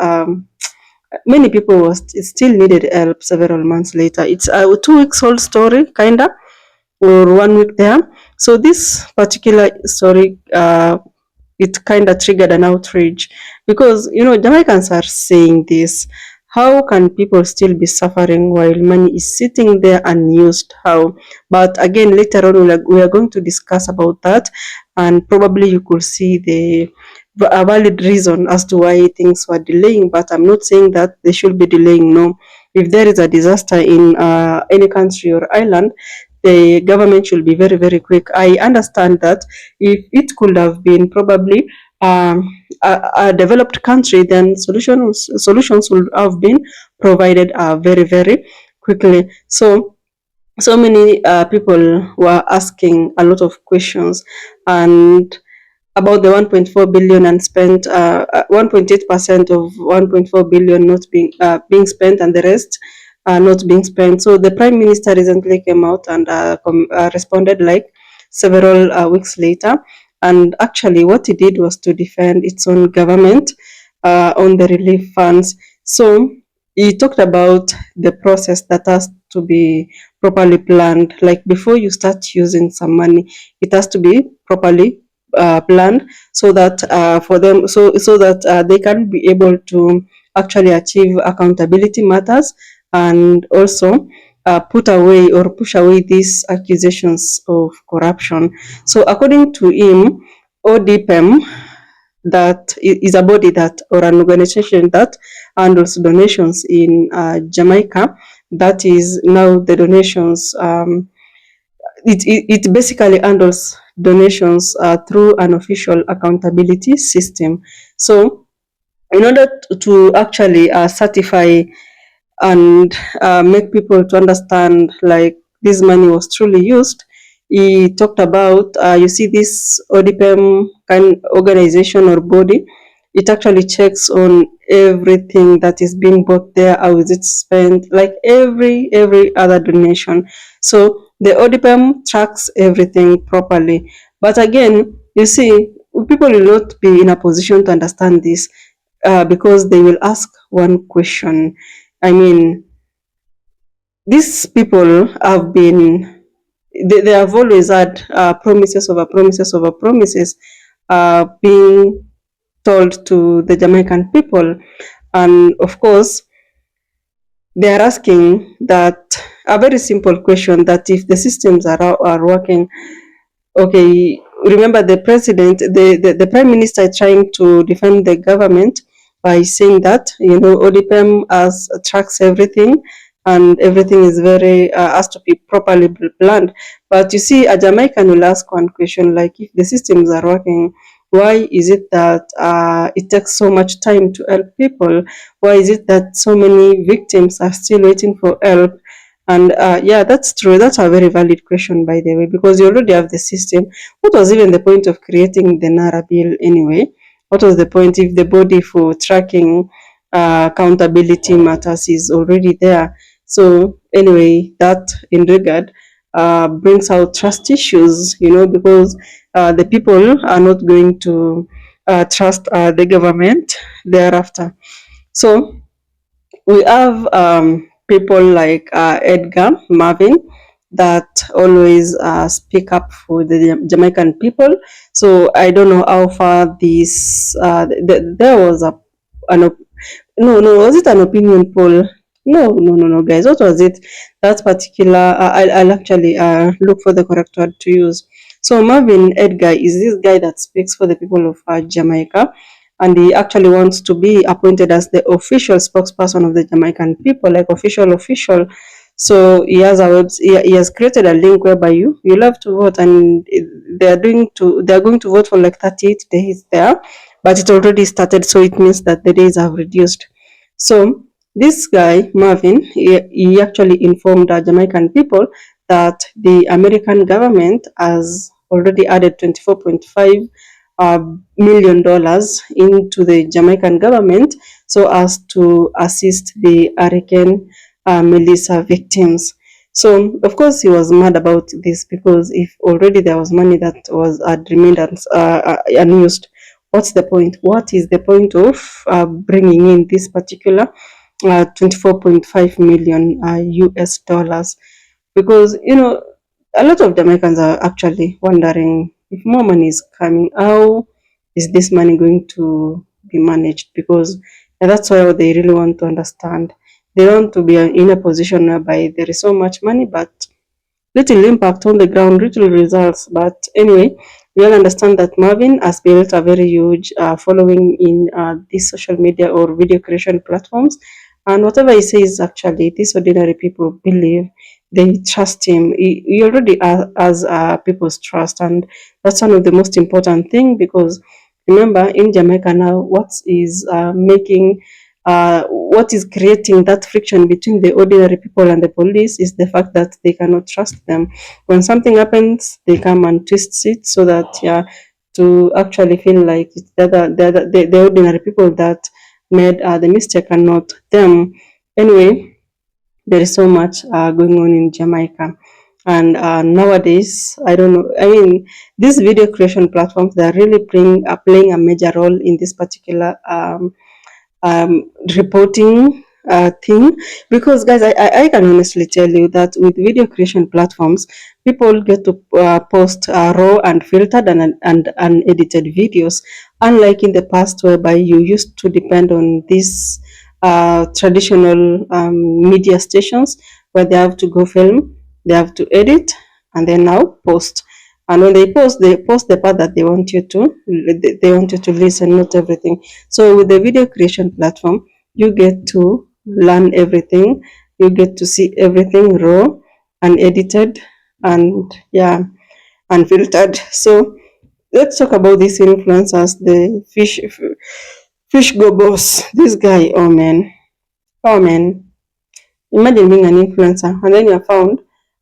many people still needed help several months later. It's a 2 weeks old story, kinda, or 1 week there. So this particular story, it kind of triggered an outrage because Jamaicans are saying this. How can people still be suffering while money is sitting there unused? How? But again, later on, we are going to discuss about that, and probably you could see a valid reason as to why things were delaying. But I'm not saying that they should be delaying. No, if there is a disaster in any country or island, the government should be very quick. I understand that if it could have been probably a developed country, then solutions would have been provided very quickly. So many people were asking a lot of questions, and about the 1.4 billion unspent, 1.8% of 1.4 billion not being spent, and the rest not being spent. So the Prime Minister recently came out and responded like several weeks later. And actually what he did was to defend its own government on the relief funds. So he talked about the process that has to be properly planned. Like before you start using some money, it has to be properly planned so that for them, so that they can be able to actually achieve accountability matters, and also put away or push away these accusations of corruption. So according to him, ODPEM, that is a body that, or an organization that handles donations in Jamaica, that is now the donations. It basically handles donations through an official accountability system. So in order to actually certify and make people to understand like this money was truly used, he talked about, you see this ODPM kind organization or body, it actually checks on everything that is being bought there, how is it spent, like every other donation. So the ODPM tracks everything properly. But again, you see, people will not be in a position to understand this because they will ask one question. I mean, these people have been, they have always had promises over promises over promises being told to the Jamaican people. And of course, they are asking that a very simple question, that if the systems are working, okay, remember the president, the prime minister trying to defend the government by saying that, you know, ODPM has tracks everything and everything is very, has to be properly planned. But you see, a Jamaican will ask one question, like, if the systems are working, why is it that it takes so much time to help people? Why is it that so many victims are still waiting for help? And yeah, that's true. That's a very valid question, by the way, because you already have the system. What was even the point of creating the NARA bill anyway? What was the point if the body for tracking accountability matters is already there? So anyway, that in regard brings out trust issues, you know, because the people are not going to trust the government thereafter. So we have people like Edgar Marvin that always speak up for the Jamaican people. So I don't know how far this. There was no, was it an opinion poll? No, guys. What was it? That particular. I'll actually look for the correct word to use. So Marvin Edgar is this guy that speaks for the people of Jamaica, and he actually wants to be appointed as the official spokesperson of the Jamaican people, like official. So he has he has created a link whereby you'll have to vote, and they're going to vote for like 38 days there, but it already started, so it means that the days have reduced. So this guy Marvin, he actually informed the Jamaican people that the American government has already added $24.5 million into the Jamaican government so as to assist the Hurricane Melissa victims. So of course he was mad about this, because if already there was money that was remained unused, what's the point? What is the point of bringing in this particular 24.5 million US dollars? Because, you know, a lot of Jamaicans are actually wondering, if more money is coming, how is this money going to be managed? Because that's why they really want to understand. They want to be in a position whereby there is so much money, but little impact on the ground, little results. But anyway, we all understand that Marvin has built a very huge following in these social media or video creation platforms. And whatever he says, actually, these ordinary people believe, they trust him. He already has people's trust, and that's one of the most important thing, because remember, in Jamaica now, what is creating that friction between the ordinary people and the police is the fact that they cannot trust them. When something happens, they come and twist it so that, to actually feel like it's the ordinary people that made the mistake and not them. Anyway, there is so much going on in Jamaica. And nowadays, I don't know, I mean, these video creation platforms, they're really playing a major role in this particular reporting thing, because guys, I can honestly tell you that with video creation platforms, people get to post raw and filtered and unedited videos, unlike in the past whereby you used to depend on these traditional media stations where they have to go film, they have to edit, and then now post. And when they post the part that they want you to listen, not everything. So with the video creation platform, you get to learn everything. You get to see everything raw, unedited, and yeah, unfiltered. So let's talk about these influencers, the fish go boss. This guy, oh man, imagine being an influencer and then you're found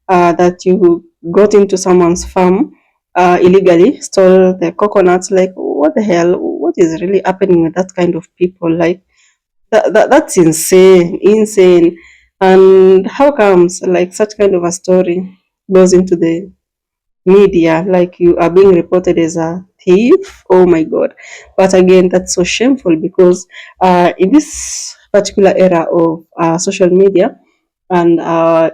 that you got into someone's farm illegally, stole the coconuts. Like, what the hell? What is really happening with that kind of people? Like, that's insane. And how comes like such kind of a story goes into the media, like you are being reported as a thief? Oh my god. But again, that's so shameful because in this particular era of social media and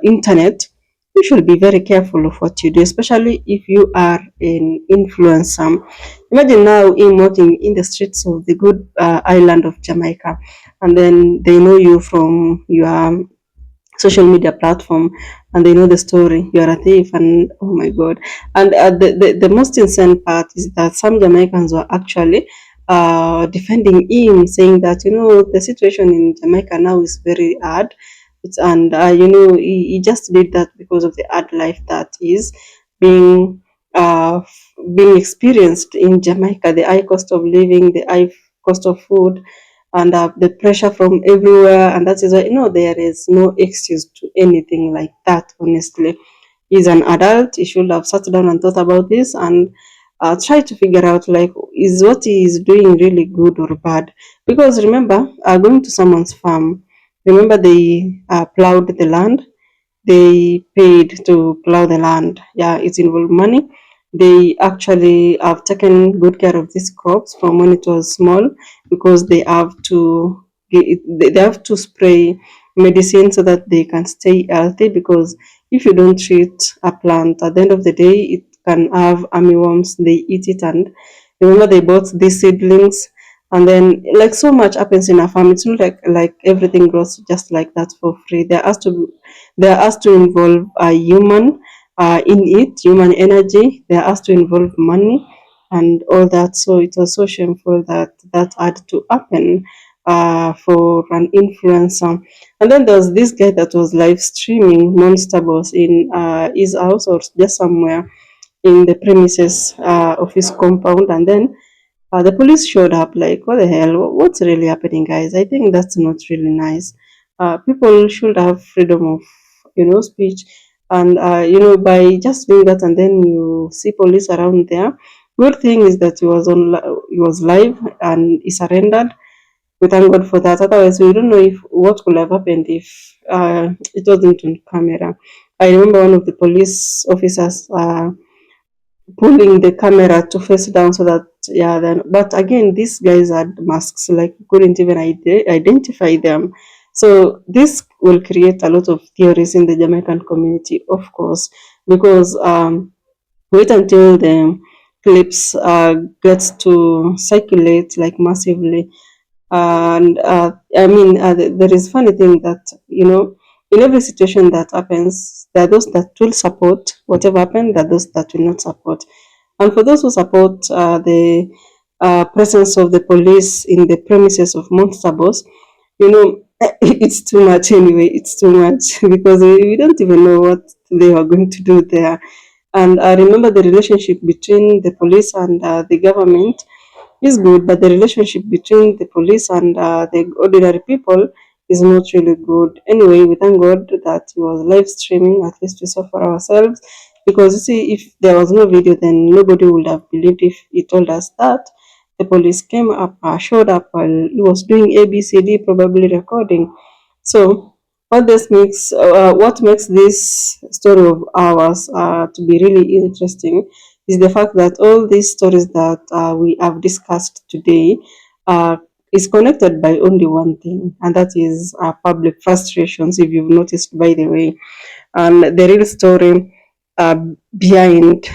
internet, you should be very careful of what you do, especially if you are an influencer. Imagine now him walking in the streets of the good island of Jamaica, and then they know you from your social media platform, and they know the story, you're a thief. And oh my god. And the most insane part is that some Jamaicans were actually defending him, saying that the situation in Jamaica now is very hard. And he just did that because of the hard life that is being being experienced in Jamaica, the high cost of living, the high cost of food, and the pressure from everywhere. And that is why there is no excuse to anything like that. Honestly, he's an adult. He should have sat down and thought about this and try to figure out, like, is what he is doing really good or bad? Because remember, going to someone's farm, remember they plowed the land, they paid to plow the land. Yeah, it involved money. They actually have taken good care of these crops from when it was small, because they have to they have to spray medicine so that they can stay healthy. Because if you don't treat a plant, at the end of the day, it can have armyworms. They eat it. And remember, they bought these seedlings, and then like so much happens in a farm. It's not like everything grows just like that for free. There has to involve a human in it, human energy. There has to involve money and all that. So it was so shameful that that had to happen for an influencer. And then there was this guy that was live streaming Monster Boss in his house or just somewhere in the premises of his compound. And then the police showed up. Like, what the hell? What's really happening, guys? I think that's not really nice. People should have freedom of speech. And by just doing that, and then you see police around there. Good thing is that he was live and he surrendered. We thank God for that. Otherwise, we don't know if what could have happened if it wasn't on camera. I remember one of the police officers pulling the camera to face down so that, yeah, then, but again, these guys had masks, like couldn't even identify them. So this will create a lot of theories in the Jamaican community, of course, because wait until the clips gets to circulate like massively. And I mean, there is funny thing that in every situation that happens, there are those that will support whatever happened, there are those that will not support. And for those who support the presence of the police in the premises of Monster Boss, it's too much anyway. It's too much because we don't even know what they are going to do there. And I remember the relationship between the police and the government is good, but the relationship between the police and the ordinary people is not really good. Anyway, we thank God that he was live streaming. At least we saw for ourselves, because you see, if there was no video, then nobody would have believed if he told us that the police came up, showed up while he was doing ABCD, probably recording. So what makes this story of ours to be really interesting is the fact that all these stories that we have discussed today is connected by only one thing, and that is public frustrations, if you've noticed, by the way. And the real story behind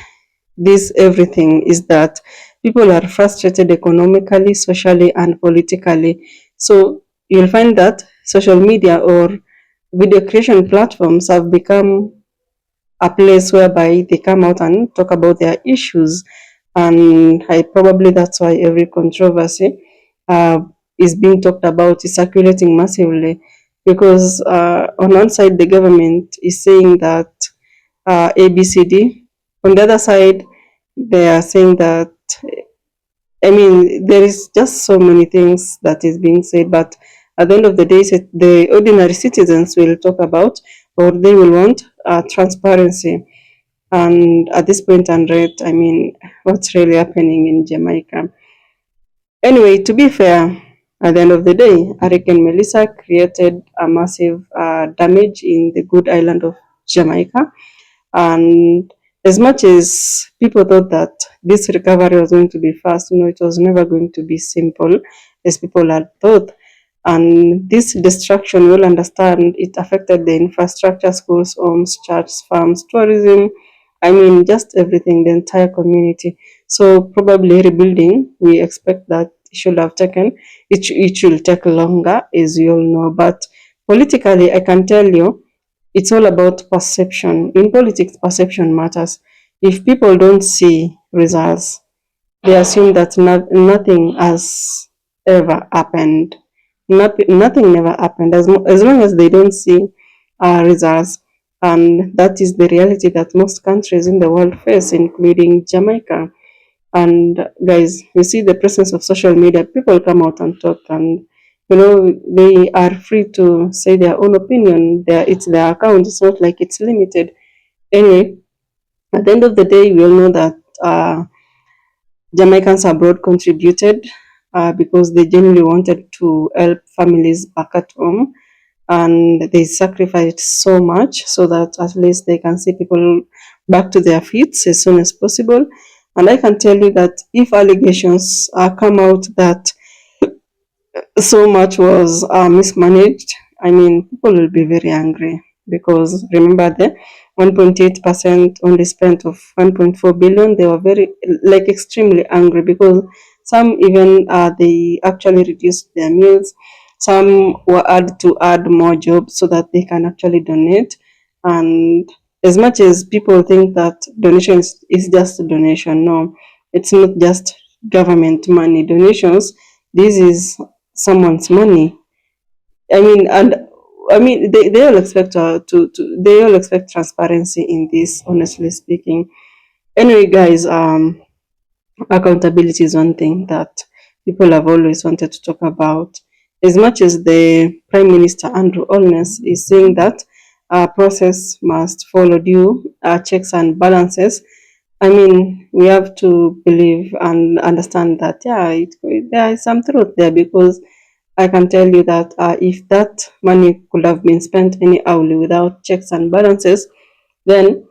this everything is that people are frustrated economically, socially, and politically. So you'll find that social media or video creation platforms have become a place whereby they come out and talk about their issues. And probably that's why every controversy is being talked about, is circulating massively. because on one side the government is saying that ABCD, on the other side they are saying that, I mean, there is just so many things that is being said, but at the end of the day, the ordinary citizens will talk about, or they will want transparency. And at this point, Andre, I mean, what's really happening in Jamaica? Anyway, to be fair, at the end of the day, Hurricane Melissa created a massive damage in the good island of Jamaica. And as much as people thought that this recovery was going to be fast, it was never going to be simple as people had thought. And this destruction, you'll understand, it affected the infrastructure, schools, homes, churches, farms, tourism. I mean, just everything, the entire community. So probably rebuilding, we expect that it should take longer, as you all know. But politically, I can tell you, it's all about perception. In politics, perception matters. If people don't see results, they assume that nothing has ever happened. Nothing never happened as long as they don't see results. And that is the reality that most countries in the world face, including Jamaica. And guys, you see the presence of social media, people come out and talk, and they are free to say their own opinion. It's their account, it's not like it's limited. Anyway, at the end of the day, we all know that Jamaicans abroad contributed because they genuinely wanted to help families back at home, and they sacrificed so much so that at least they can see people back to their feet as soon as possible. And I can tell you that if allegations come out that so much was mismanaged, I mean, people will be very angry, because remember the 1.8% only spent of 1.4 billion. They were very, extremely angry, because some even they actually reduced their meals. Some were had to add more jobs so that they can actually donate. And as much as people think that donations is just a donation, no, it's not just government money. Donations, this is someone's money. I mean, they all expect they all expect transparency in this, honestly speaking. Anyway, guys, accountability is one thing that people have always wanted to talk about. As much as the Prime Minister Andrew Holness is saying that process must follow due checks and balances, I mean, we have to believe and understand that, there is some truth there, because I can tell you that if that money could have been spent anyhowly without checks and balances, then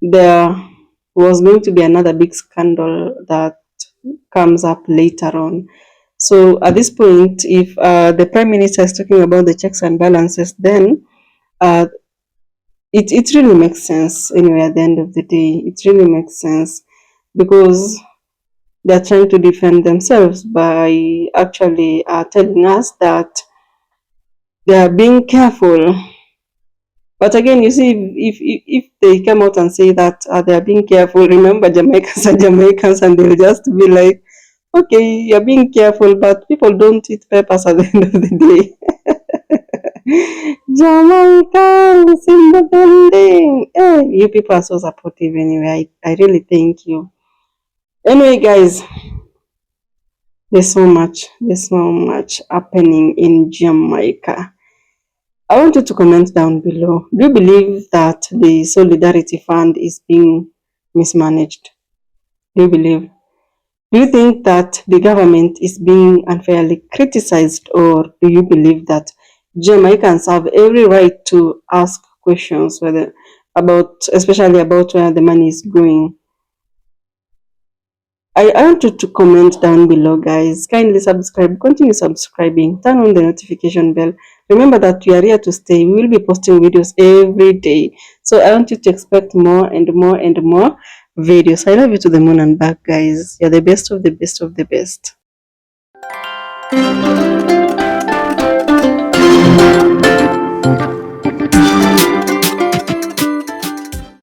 there was going to be another big scandal that comes up later on. So at this point, if the Prime Minister is talking about the checks and balances, then it really makes sense. Anyway, at the end of the day, it really makes sense, because they're trying to defend themselves by actually telling us that they are being careful. But again, you see, if they come out and say that they are being careful, remember, Jamaicans are Jamaicans, and they'll just be like, okay, you're being careful, but people don't eat peppers at the end of the day. Jamaicans in the building. Hey, you people are so supportive anyway. I really thank you. Anyway, guys, there's so much happening in Jamaica. I want you to comment down below. Do you believe that the Solidarity Fund is being mismanaged? Do you believe? Do you think that the government is being unfairly criticized, or do you believe that Jamaicans have every right to ask questions, especially about where the money is going? I want you to comment down below, guys. Kindly subscribe, continue subscribing, turn on the notification bell. Remember that we are here to stay. We will be posting videos every day. So I want you to expect more and more and more videos. I love you to the moon and back, guys. You're the best of the best of the best.